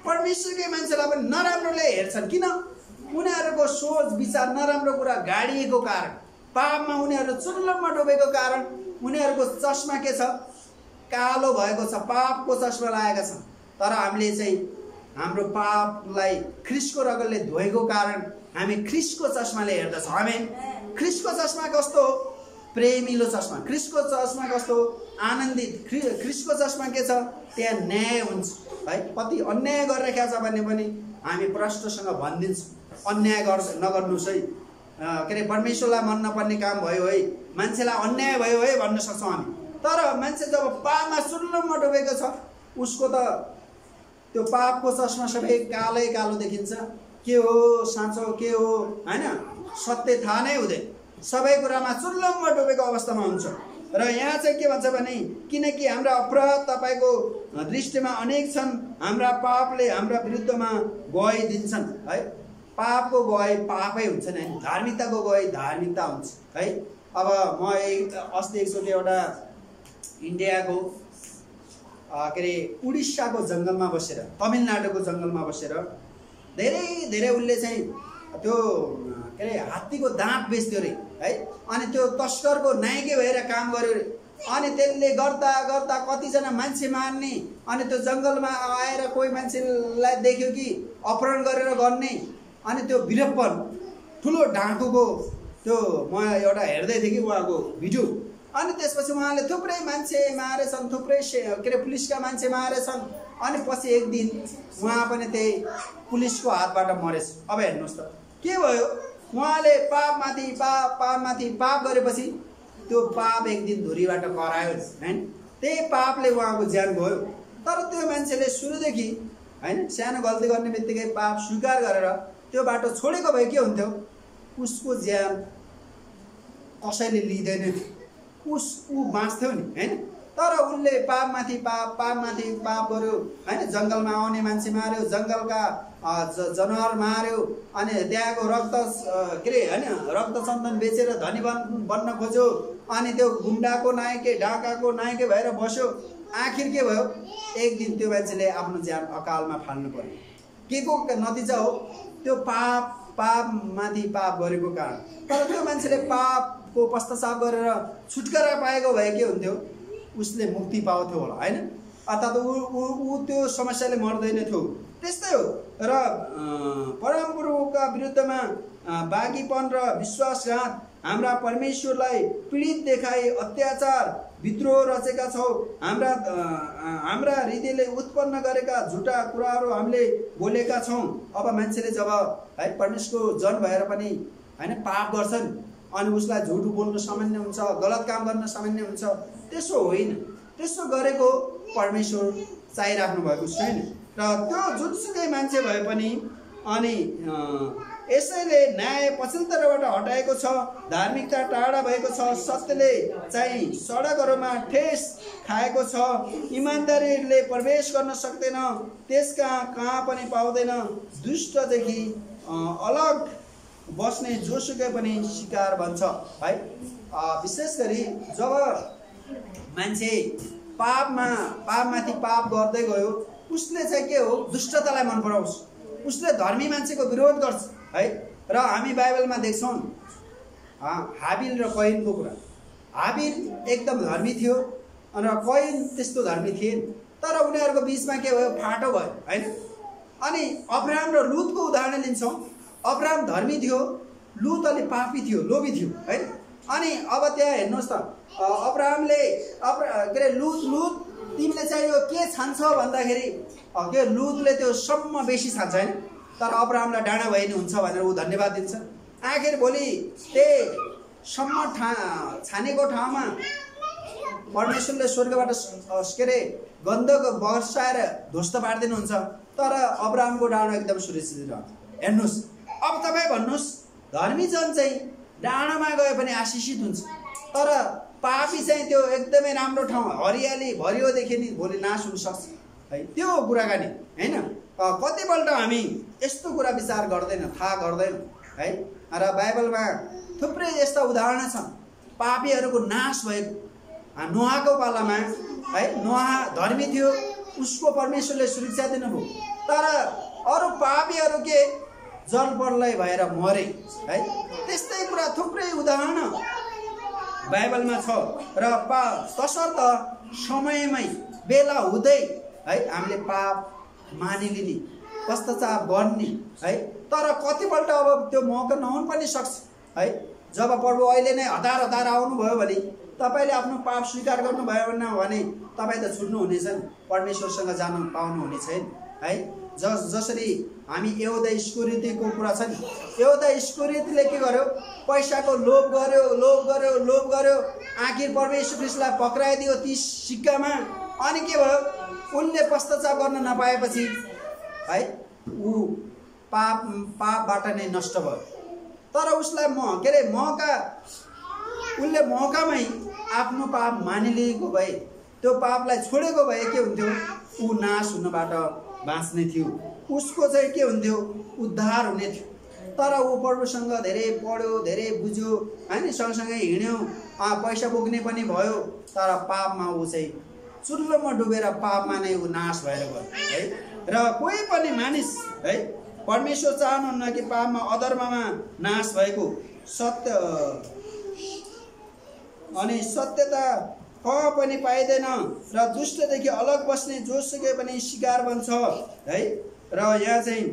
Speaker 1: परमेश्वरकै मान्छेलाई पनि नराम्रोले हेर्छन्। किन? उनीहरूको सोच विचार नराम्रो कुरा गाडिएको कारण, पापमा उनीहरू चुल्लममा डुबेको कारण उनीहरूको चस्मा के छ, कालो भएको छ, पापको चस्मा लागेका छन्। तर हामीले चाहिँ हाम्रो पापलाई ख्रीष्टको रगतले धोएको कारण हामी ख्रीष्टको चस्माले हेर्दछौँ। आमेन। ख्रीष्टको चस्मा कस्तो हो? प्रेमिलो चस्मा। ख्रीष्टको चस्मा कस्तो हो? आनन्दित। ख्रीष्टको चस्मा के छ? त्यहाँ न्याय हुन्छ है। कति अन्याय गरिरहेको छ भने पनि हामी प्रष्टसँग भनिदिन्छौँ, अन्याय नगर्नुहोस् है, के अरे परमेश्वरलाई मन नपर्ने काम भयो है, मान्छेलाई अन्याय भयो है भन्न सक्छौँ हामी। तर मान्छे जब पापमा सुल्लममा डुबेको छ, उसको त त्यो पापको चस्मा सबै कालै कालो देखिन्छ। के हो साँचो, के हो होइन, सत्य थाहा नै हुँदैन, सबै कुरामा चुल्लममा डुबेको अवस्थामा हुन्छ। र यहाँ चाहिँ के भन्छ भने किनकि हाम्रा अपराध तपाईँको दृष्टिमा अनेक छन्, हाम्रा पापले हाम्रा विरुद्धमा गवाही दिन्छन् है। पापको गवाही पापै हुन्छ नि, धार्मिकताको गवाही धार्मिकता हुन्छ है। अब म अस्ति एकचोटि एउटा इन्डियाको के अरे उडिस्साको जङ्गलमा बसेर, तमिलनाडुको जङ्गलमा बसेर धेरै धेरै उसले चाहिँ त्यो के अरे हात्तीको दाँत बेच्थ्यो अरे है। अनि त्यो तस्करको नायकै भएर काम गर्यो अरे। अनि त्यसले गर्दा गर्दा कतिजना मान्छे मार्ने, अनि त्यो जङ्गलमा आएर कोही मान्छेलाई देख्यो कि अपहरण गरेर गर्ने, अनि त्यो वीरप्पन ठुलो डाँकुको त्यो म एउटा हेर्दै थिएँ कि उहाँको भिडियो। अनि त्यसपछि उहाँले थुप्रै मान्छे मारेछन्, थुप्रै के अरे पुलिसका मान्छे मारेछन्। अनि पछि एक दिन उहाँ पनि त्यही पुलिसको हातबाट मरेछ। अब हेर्नुहोस् त के भयो, उहाँले पापमाथि पाप गरेपछि त्यो पाप एक दिन धुरीबाट करायो हैन, त्यही पापले उहाँको ज्यान गयो। तर त्यो मान्छेले सुरुदेखि हैन सानो गल्ती गर्ने बित्तिकै पाप स्वीकार गरेर त्यो बाटो छोडेको भए के हुन्थ्यो, उसको ज्यान कसैले लिँदैन थियो, ऊ बाँच्थ्यो नि हैन। तर उसले पापमाथि पाप गर्यो हैन, जङ्गलमा आउने मान्छे मार्यो, जङ्गलका जनावर मार्यो, अनि त्यहाँको रक्त के अरे हैन रक्त चन्दन बेचेर धनी बन्न खोज्यो, अनि त्यो गुन्डाको नायकै डाकाको नायकै भएर बस्यो। आखिर के भयो, एक दिन त्यो मान्छेले आफ्नो ज्यान अकालमा फाल्नु पर्यो। के को नतिजा हो, त्यो पापमाथि पाप गरेको कारण। तर त्यो मान्छेले पापको पश्चाताप गरेर छुटकारा पाएको भए के हुन्थ्यो, उसले मुक्ति पाउँथ्यो होला हैन, अर्थात् ऊ त्यो समस्याले मर्दैन थियो। त्यस्तै हो। र परमप्रभुका विरुद्धमा बाँकीपन र विश्वासघात, हाम्रा परमेश्वरलाई पीडित देखाई अत्याचार विद्रोह रचेका छौँ, हाम्रा हृदयले उत्पन्न गरेका झुटा कुराहरू हामीले बोलेका छौँ। अब मान्छेले जब है परमेश्वरको जन भएर पनि हैन पाप गर्छन्, अनि उसलाई झुट बोल्न सामान्य हुन्छ, गलत काम गर्न सामान्य हुन्छ। त्यसो होइन, त्यसो गरेको परमेश्वर चाहिराख्नु भएको छैन। र त्यो जुनसुकै मान्छे भए पनि अनि यसैले न्याय पछिल्लोतर्फबाट हटाएको छ, धार्मिकता टाढा भएको छ, सत्यले चाहिँ सडकहरूमा ठेस खाएको छ, इमान्दारीले प्रवेश गर्न सक्दैन, त्यसका कहाँ पनि पाउँदैन, दुष्टदेखि अलग बस्ने जोसुकै पनि शिकार बन्छ है। विशेष गरी जब मान्छे पापमाथि पाप गर्दै गयो, उसले चाहिँ के हो, दुष्टतालाई मन पराउँछ, उसले धर्मी मान्छेको विरोध गर्छ है। र हामी बाइबलमा देख्छौँ हाबिल र कैनको कुरा। हाबिल एकदम धर्मी थियो र कैन त्यस्तो धर्मी थिएन, तर उनीहरूको बिचमा के भयो, फाटो भयो हैन। अनि अब्राहम र लुतको उदाहरण लिन्छौँ। अब्राहम धर्मी थियो, लुत अलि पापी थियो, लोभी थियो है। अनि अब त्यहाँ हेर्नुहोस् त, अब्राहमले के अरे लुत तिमीले चाहिँ यो के छान्छ भन्दाखेरि के लुतले त्यो सम्म बेसी छान्छ हैन, तर अब्राहमलाई डाँडा भए नि हुन्छ भनेर ऊ धन्यवाद दिन्छ। आखिर भोलि त्यही सम्म छानेको ठाउँमा परमेश्वरले स्वर्गबाट के अरे गन्धक वर्षाएर ध्वस्त पारिदिनुहुन्छ, तर अब्राहमको डाँडो एकदम सुरक्षित रहन्छ। हेर्नुहोस्, अब तपाईँ भन्नुहोस्, धर्मी जन चाहिँ डाँडामा गए पनि आशिषित हुन्छ, तर पापी चाहिँ त्यो एकदमै राम्रो ठाउँ हरियाली भरियोदेखि नि भोलि नाश हुन सक्छ है। त्यो कुराकानी होइन। कतिपल्ट हामी यस्तो कुरा विचार गर्दैन, थाहा गर्दैन है। र बाइबलमा थुप्रै यस्ता उदाहरण छन् पापीहरूको नाश भएको। नोहाको पालामा है, नोहा धर्मी थियो, उसको परमेश्वरले सुरक्षा दिनुभयो, तर अरू पापीहरू के जलप्रलय भएर मरे है। त्यस्तै कुरा थुप्रै उदाहरण बाइबलमा छ। र तसर्थ समयमै बेला हुँदै है हामीले पाप मानिलिने, पश्चाताप गर्ने है। तर कतिपल्ट अब त्यो मौका नहुन पनि सक्छ है। जब प्रभु अहिले नै हतार हतार आउनुभयो भने तपाईँले आफ्नो पाप स्वीकार गर्नुभयो भने तपाईँ त छुट्नुहुनेछ, परमेश्वरसँग जान पाउनुहुने छैन है। जसरी हामी यहुदा इस्करियोतीको कुरा छ नि, यहुदा इस्करियोतीले के गर्यो, पैसाको लोभ गर्यो, लोभ गर्यो, लोभ गर्यो, आखिर परमेश्वर ख्रीष्टलाई पक्राइदियो 30 सिक्कामा। अनि के भयो, उनले पश्चाताप गर्न नपाएपछि है ऊ पापबाट नै नष्ट भयो। तर उसलाई उनले मौकामै आफ्नो पाप मानिलिएको भए, त्यो पापलाई छोडेको भए के हुन्थ्यो, ऊ नाश हुनबाट बाँच्ने थियो, उसको चाहिँ के हुन्थ्यो, उद्धार हुने थियो। तर ऊ प्रभुसँग धेरै पढ्यो, धेरै बुझ्यो होइन, सँगसँगै हिँड्यो, पैसा बोक्ने पनि भयो, तर पापमा ऊ चाहिँ चुल्लोमा डुबेर पापमा नै ऊ नाश भएर गयो है। र कोही पनि मानिस है परमेश्वर चाहनुहुन्न कि पापमा अधर्ममा नाश भएको सत्य अनि सत्यता कहाँ पनि पाइँदैन र दुष्टदेखि अलग बस्ने जोसुकै पनि शिकार बन्छ है। र यहाँ चाहिँ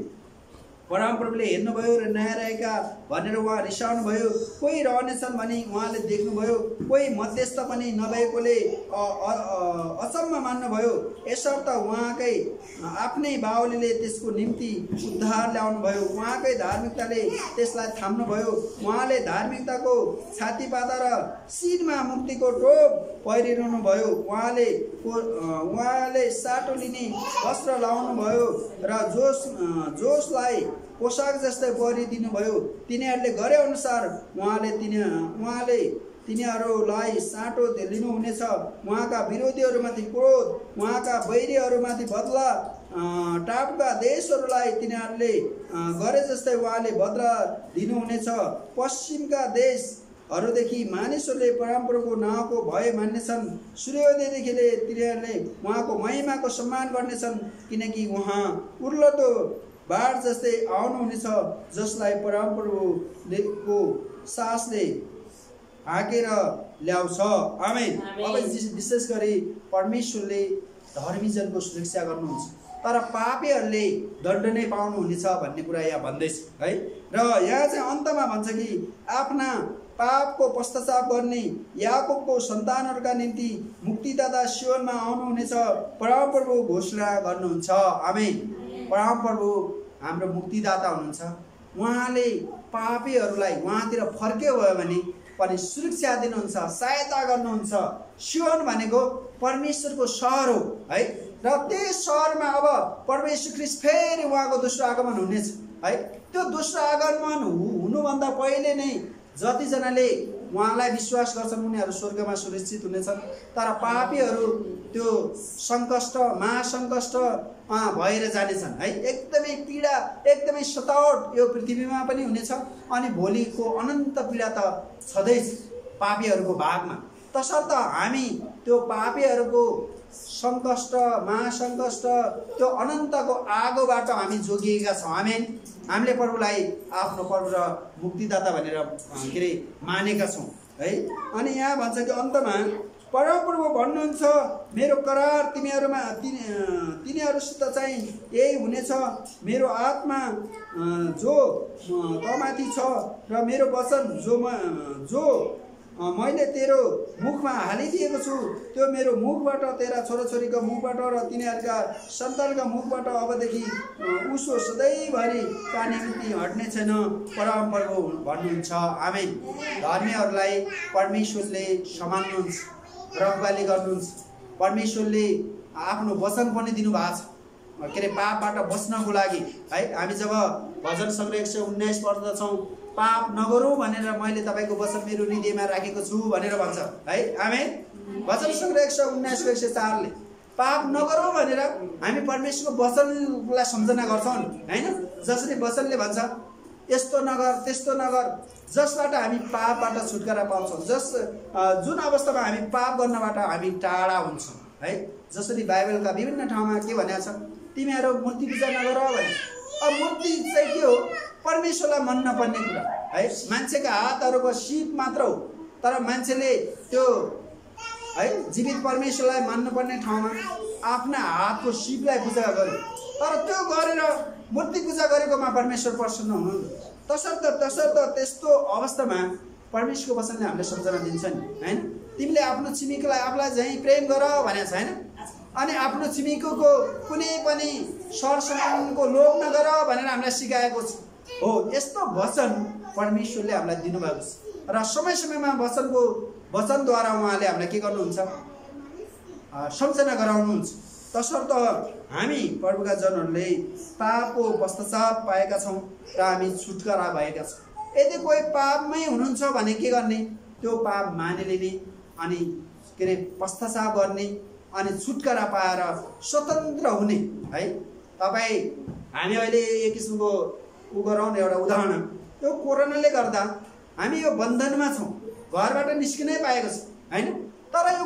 Speaker 1: परमप्रभुले हेर्नुभयो र नयाँ रहेका भनेर उहाँ रिसाउनु भयो। कोही रहनेछन् भने उहाँले देख्नुभयो, कोही मध्यस्थ पनि नभएकोले अचम्म मान्नुभयो। यसर्थ उहाँकै आफ्नै बाहुलीले त्यसको निम्ति उद्धार ल्याउनु भयो, उहाँकै धार्मिकताले त्यसलाई थाम्नुभयो। उहाँले धार्मिकताको छातीपाता र शिरमा मुक्तिको टोप पहिरिरहनु भयो। उहाँले साटो लिने वस्त्र लाउनु भयो र जोसलाई पोसाक जस्तै परिदिनु भयो। तिनीहरूले गरे अनुसार उहाँले तिनीहरूलाई साटो लिनुहुनेछ। उहाँका विरोधीहरूमाथि क्रोध, उहाँका बैरीहरूमाथि बदला, टापुका देशहरूलाई तिनीहरूले गरे जस्तै उहाँले बदला दिनुहुनेछ। पश्चिमका देशहरूदेखि मानिसहरूले परमप्रभुको नाउँको भय मान्नेछन्। सूर्योदयदेखि तिनीहरूले उहाँको महिमाको सम्मान गर्नेछन्, किनकि उहाँ उर्लदो बाढ जस्तै आउनुहुनेछ, जसलाई परमप्रभुको सासले हाँकेर ल्याउँछ। आमेन। अब विशेष गरी परमेश्वरले धर्मीजनको सुरक्षा गर्नुहुन्छ, तर पापीहरूले दण्ड नै पाउनुहुनेछ भन्ने कुरा यहाँ भन्दैछ है। र यहाँ चाहिँ अन्तमा भन्छ कि आफ्ना पापको पश्चाताप गर्ने याकोबको सन्तानहरूका निम्ति मुक्तिदाता सियोनमा आउनुहुनेछ, परमप्रभु घोषणा गर्नुहुन्छ। आमेन। परमप्रभु हाम्रो मुक्तिदाता हुनुहुन्छ। उहाँले पापीहरूलाई उहाँतिर फर्क्यो भयो भने पनि सुरक्षा दिनुहुन्छ, सहायता गर्नुहुन्छ। सियोन भनेको परमेश्वरको सहर हो है। र त्यही सहरमा अब परमेश्वर ख्रीष्ट फेरि उहाँको दोस्रो आगमन हुनेछ है। त्यो दोस्रो आगमन हुनुभन्दा पहिले नै जतिजनाले उहाँलाई विश्वास गर्छन् उनीहरू स्वर्गमा सुरक्षित हुनेछन्, तर पापीहरू त्यो सङ्कष्ट महासङ्कष्ट भएर जानेछन् है। एकदमै पीडा, एकदमै सतावट यो पृथ्वीमा पनि हुनेछ, अनि भोलिको अनन्त पीडा त छँदैछ पापीहरूको भागमा। तसर्थ हामी त्यो पापीहरूको सङ्कष्ट, महासङ्कष्ट, त्यो अनन्तको आगोबाट हामी जोगिएका छौँ। आमेन। हामीले प्रभुलाई आफ्नो प्रभु र मुक्तिदाता भनेर के अरे मानेका छौँ है। अनि यहाँ भन्छ कि अन्तमा परमप्रभु भन्नुहुन्छ, मेरो करार तिनीहरूसित चाहिँ यही हुनेछ। मेरो आत्मा जो तमाथि छ र मेरो वचन जो मैले तेरो मुखमा हालिदिएको छु, त्यो मेरो मुखबाट, तेरा छोराछोरीको मुखबाट र तिनीहरूका सन्तानका मुखबाट अबदेखि उसो सधैँभरि का निम्ति हट्ने छैन, परमप्रभु भन्नुहुन्छ। आमेन। धर्मीहरूलाई परमेश्वरले सम्हाल्नुहुन्छ, रखवाली गर्नुहुन्छ। परमेश्वरले आफ्नो वचन पनि दिनुभएको छ के अरे पापबाट बच्नको लागि है। हामी जब भजन सङ्ग्रह 119 पढ्दछौँ, पाप नगरौँ भनेर मैले तपाईँको वचन मेरो हृदयमा राखेको छु भनेर भन्छ है। आमेन। भजन सङ्ग्रह 119 को 104 ले पाप नगरौँ भनेर हामी परमेश्वरको वचनलाई सम्झना गर्छौँ हैन। जसरी वचनले भन्छ यस्तो नगर त्यस्तो नगर, जसबाट हामी पापबाट छुटकारा पाउँछौँ, जुन अवस्थामा हामी पाप गर्नबाट हामी टाढा हुन्छौँ है। जसरी बाइबलका विभिन्न ठाउँमा के भनेको छ, तिमीहरू मूर्ति पूजा नगर भने। अब मूर्ति चाहिँ के हो? परमेश्वरलाई मन नपर्ने कुरा है। मान्छेका हातहरूको सिप मात्र हो, तर मान्छेले त्यो है जीवित परमेश्वरलाई मान्नुपर्ने ठाउँमा आफ्ना हातको सिपलाई पूजा गर्यो। तर त्यो गरेर मूर्ति पूजा गरेकोमा परमेश्वर प्रसन्न हुनुहुन्न। तसर्थ त्यस्तो अवस्थामा परमेश्वरको वचनले हामीलाई सम्झना दिन्छ नि हैन। तिमीले आफ्नो छिमेकीलाई आफूलाई चाहिँ प्रेम गर भनेको छ हैन। अनि आफ्नो छिमेकीको कुनै पनि सरसामानको लोभ नगर भनेर हामीलाई सिकाएको छ हो। यस्तो वचन परमेश्वरले हामीलाई दिनुभएको छ र समय समयमा वचनद्वारा उहाँले हामीलाई के गर्नुहुन्छ? सम्झना गराउनुहुन्छ। तसर्थ हामी प्रभुका जनहरूले पापको पश्चाताप पाएका छौँ र हामी छुटकारा भएका छौँ। यदि कोही पापमै हुनुहुन्छ भने के गर्ने? त्यो पाप मानिलिने अनि के अरे पश्चाताप गर्ने अनि छुटकारा पाएर स्वतन्त्र हुने है। तपाईँ हामी अहिले एक किसिमको गरौँ न एउटा उदाहरण। यो कोरोनाले गर्दा हामी यो बन्धनमा छौँ, घरबाट निस्किनै पाएको छ हैन। तर यो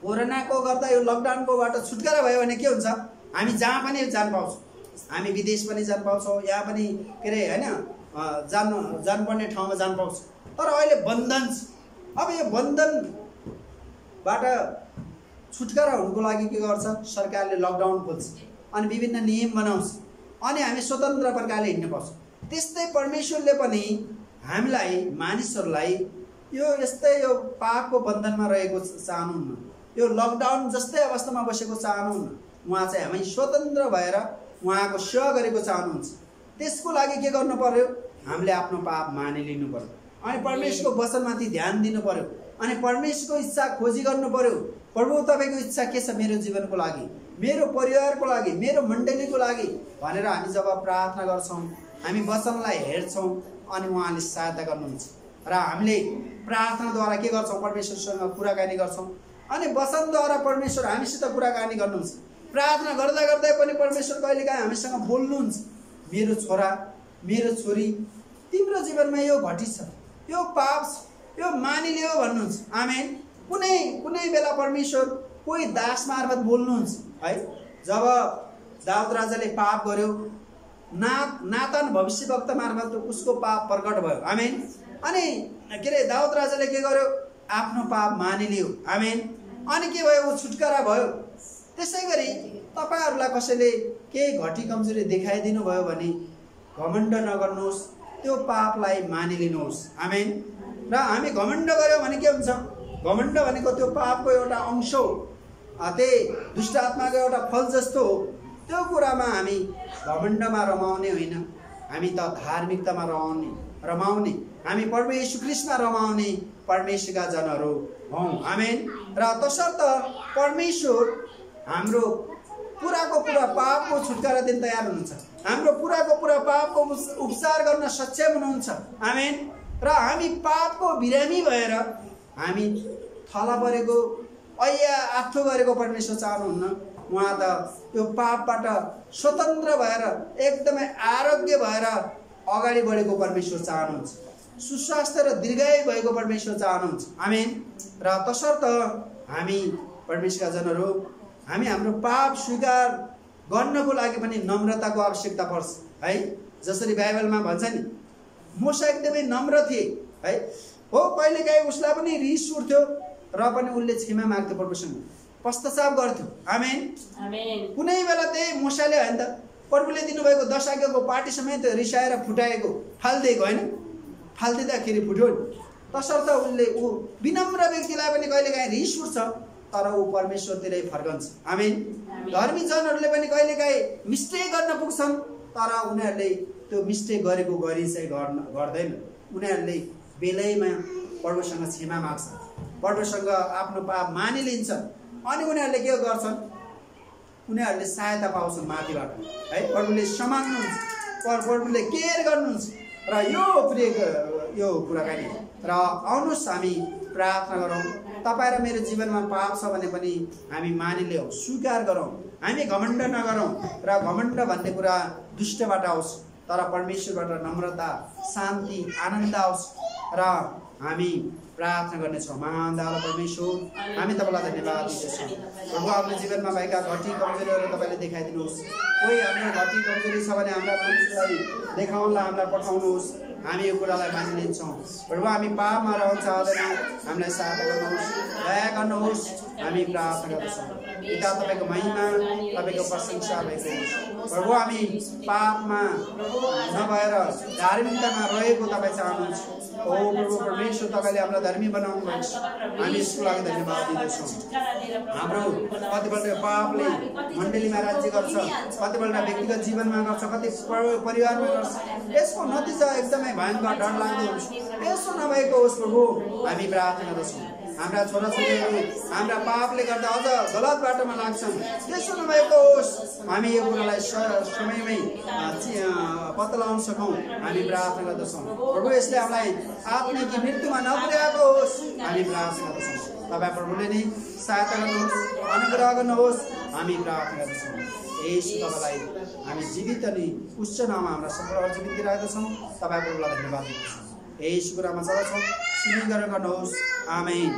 Speaker 1: कोरोनाको गर्दा यो लकडाउनकोबाट छुटकारा भयो भने के हुन्छ? हामी जहाँ पनि जान पाउँछौँ, हामी विदेश पनि जान पाउँछौँ, यहाँ पनि के अरे होइन जानुपर्ने ठाउँमा जान पाउँछौँ। तर अहिले बन्धन छ। अब यो बन्धनबाट छुटकारा हुनुको लागि के गर्छ? सरकारले लकडाउन खोल्छ अनि विभिन्न नियम बनाउँछ अनि हामी स्वतन्त्र प्रकारले हिँड्न पाउँछौँ। त्यस्तै परमेश्वरले पनि हामीलाई मानिसहरूलाई यस्तै यो पापको बन्धनमा रहेको चाहनुहुन्न, यो लकडाउन जस्तै अवस्थामा बसेको चाहनुहुन्न। उहाँ चाहिँ हामी स्वतन्त्र भएर उहाँको सेवा गरेको चाहनुहुन्छ। त्यसको लागि के गर्नु पर्यो? हामीले आफ्नो पाप मानिलिनु पर्यो अनि परमेश्वरको वचनमाथि ध्यान दिनु पर्यो अनि परमेश्वरको इच्छा खोजी गर्नु पर्यो। प्रभु तपाईँको इच्छा के छ मेरो जीवनको लागि, मेरो परिवारको लागि, मेरो मण्डलीको लागि भनेर हामी जब प्रार्थना गर्छौँ, हामी वचनलाई हेर्छौँ अनि उहाँले सहायता गर्नुहुन्छ र हामीले प्रार्थनाद्वारा के गर्छौँ? परमेश्वरसँग कुराकानी गर्छौँ अनि वचनद्वारा परमेश्वर हामीसित कुराकानी गर्नुहुन्छ। प्रार्थना गर्दा गर्दै पनि परमेश्वर कहिलेकाहीँ हामीसँग बोल्नुहुन्छ, मेरो छोरा मेरो छोरी तिम्रो जीवनमा यो घटी छ, यो पाप छ, यो मानिलियो भन्नुहुन्छ। आमेन। कुनै बेला परमेश्वर कोही दास मार्फत बोल्नुहुन्छ है। जब दाउद राजाले पाप गर्यो, नातान भविष्यवक्ता मार्फत उसको पाप प्रकट भयो। आमेन। अनि के अरे दाउद राजाले के गर्यो? आफ्नो पाप मानिलियो। आमेन। अनि के भयो? ऊ छुटकारा भयो। त्यसै गरी तपाईँहरूलाई कसैले केही घटी कमजोरी देखाइदिनु भयो भने घमण्ड नगर्नुहोस्, त्यो पापलाई मानिलिनुहोस्। आमेन। र हामी घमण्ड गऱ्यौँ भने के हुन्छ? घमण्ड भनेको त्यो पापको एउटा अंश हो, त्यही दुष्ट आत्माको एउटा फल जस्तो हो। त्यो कुरामा हामी घमण्डमा रमाउने होइन, हामी त धार्मिकतामा रमाउने हामी प्रभु येशू ख्रीष्टमा रमाउने परमेश्वरका जनहरू हौँ। आमेन। र तसर्थ परमेश्वर हाम्रो पुराको पुरा पापको छुटकारा दिन तयार हुनुहुन्छ, हाम्रो पुराको पुरा पापको उपचार गर्न सक्षम हुनुहुन्छ। आमेन। र हामी पापको बिरामी भएर हामी थला परेको ऐया आठो गरेको परमेश्वर चाहनुहुन्न। उहाँ त त्यो पापबाट स्वतन्त्र भएर एकदमै आरोग्य भएर अगाडि बढेको परमेश्वर चाहनुहुन्छ, सुस्वास्थ्य र दीर्घायु भएको परमेश्वर चाहनुहुन्छ। आमेन। र तसर्थ हामी परमेश्वरका जनहरू हामी हाम्रो पाप स्वीकार गर्नको लागि पनि नम्रताको आवश्यकता पर्छ है। जसरी बाइबलमा भन्छ नि, मूसा एकदमै नम्र थिए है। हो कहिलेकाहीँ उसलाई पनि रिस उठ्थ्यो र पनि उसले क्षमा माग्थ्यो, प्रभुसँग पश्चाताप गर्थ्यो। आमेन। कुनै बेला त्यही मूसाले होइन त प्रभुले दिनुभएको 10 आज्ञाको पाटी समेत रिसाएर फुटाएको फालिदिएको होइन, फालिदिँदाखेरि फुट्यो नि। तसर्थ ऊ विनम्र व्यक्तिलाई पनि कहिलेकाहीँ रिस उठ्छ तर ऊ परमेश्वरतिरै फर्कन्छ। आमेन। धर्मी जनहरूले पनि कहिलेकाहीँ मिस्टेक गर्न पुग्छन् तर उनीहरूले त्यो मिस्टेक गरेको गरी चाहिँ गर्दैन, उनीहरूले बेलैमा प्रभुसँग क्षमा माग्छ। प्रभुसँग आफ्नो पाप मानिलिन्छन् अनि उनीहरूले के गर्छन्, उनीहरूले सहायता पाउँछन् माथिबाट है। प्रभुले सम्हाल्नुहुन्छ, प्रभुले केयर गर्नुहुन्छ र यो कुराकानी र आउनुहोस् हामी प्रार्थना गरौँ। तपाईँ र मेरो जीवनमा पाप छ भने पनि हामी मानिलियौँ, स्वीकार गरौँ, हामी घमण्ड नगरौँ र घमण्ड भन्ने कुरा दुष्टबाट आओस् तर परमेश्वरबाट नम्रता, शान्ति, आनन्द आओस् र हामी प्रार्थना गर्नेछौँ। महान दयालु परमेश्वर, हामी तपाईँलाई धन्यवाद दिँदछौँ। प्रभु आफ्नो जीवनमा भएका घटी कमजोरीहरू तपाईँले देखाइदिनुहोस्। कोही हाम्रो घटी कमजोरी छ भने हाम्रा मानिसलाई देखाउनलाई हामीलाई पठाउनुहोस्, हामी यो कुरालाई मानिलिन्छौँ। प्रभु हामी पापमा रहन चाहँदैनौँ, हामीलाई सहायता गर्नुहोस्, दया गर्नुहोस्, हामी प्रार्थना गर्दछौँ। पिता तपाईँको महिमा, तपाईँको प्रशंसा भएको होस्। प्रभु हामी पापमा नभएर धार्मिकतामा रहेको तपाईँ चाहनुहुन्छ। ओ प्रभु परमेश्वर, तपाईँले हामीलाई धर्मी बनाउनु भएको छ, हामी यसको लागि धन्यवाद दिँदछौँ। हाम्रो कतिपल्ट पापले मण्डलीमा राज्य गर्छ, कतिपल्ट व्यक्तिगत जीवनमा गर्छ, कति परिवारमा गर्छ, यसको नतिजा एकदमै भयङ्कर डरलाग्दो हुन्छ। यसो नभएको होस् प्रभु, हामी प्रार्थना गर्दछौँ। हाम्रा छोराछोरीहरू हाम्रा पापले गर्दा अझ गलत बाटोमा लाग्छन्, त्यसो नभएको होस्, हामी यो कुरालाई समयमै पत्ता लगाउन सकौँ, हामी प्रार्थना गर्दछौँ। प्रभु यसले हामीलाई आत्मिक मृत्युमा नपुर्याएको होस्, हामी प्रार्थना गर्दछौँ। तपाईँ प्रभुले नै सहायता गर्नुहोस्, अनुग्रह गर्नुहोस्, हामी प्रार्थना गर्दछौँ। यसो तपाईँलाई हामी जीवित अनि उच्च नाममा हाम्रा सम्पूर्ण जीवित दिइरहेका छौँ। तपाईँ प्रभुलाई धन्यवाद दिन्छौँ। यसो कुरामा चलाउँछौँ, सुनि गरेर गर्नुहोस्। आमेन।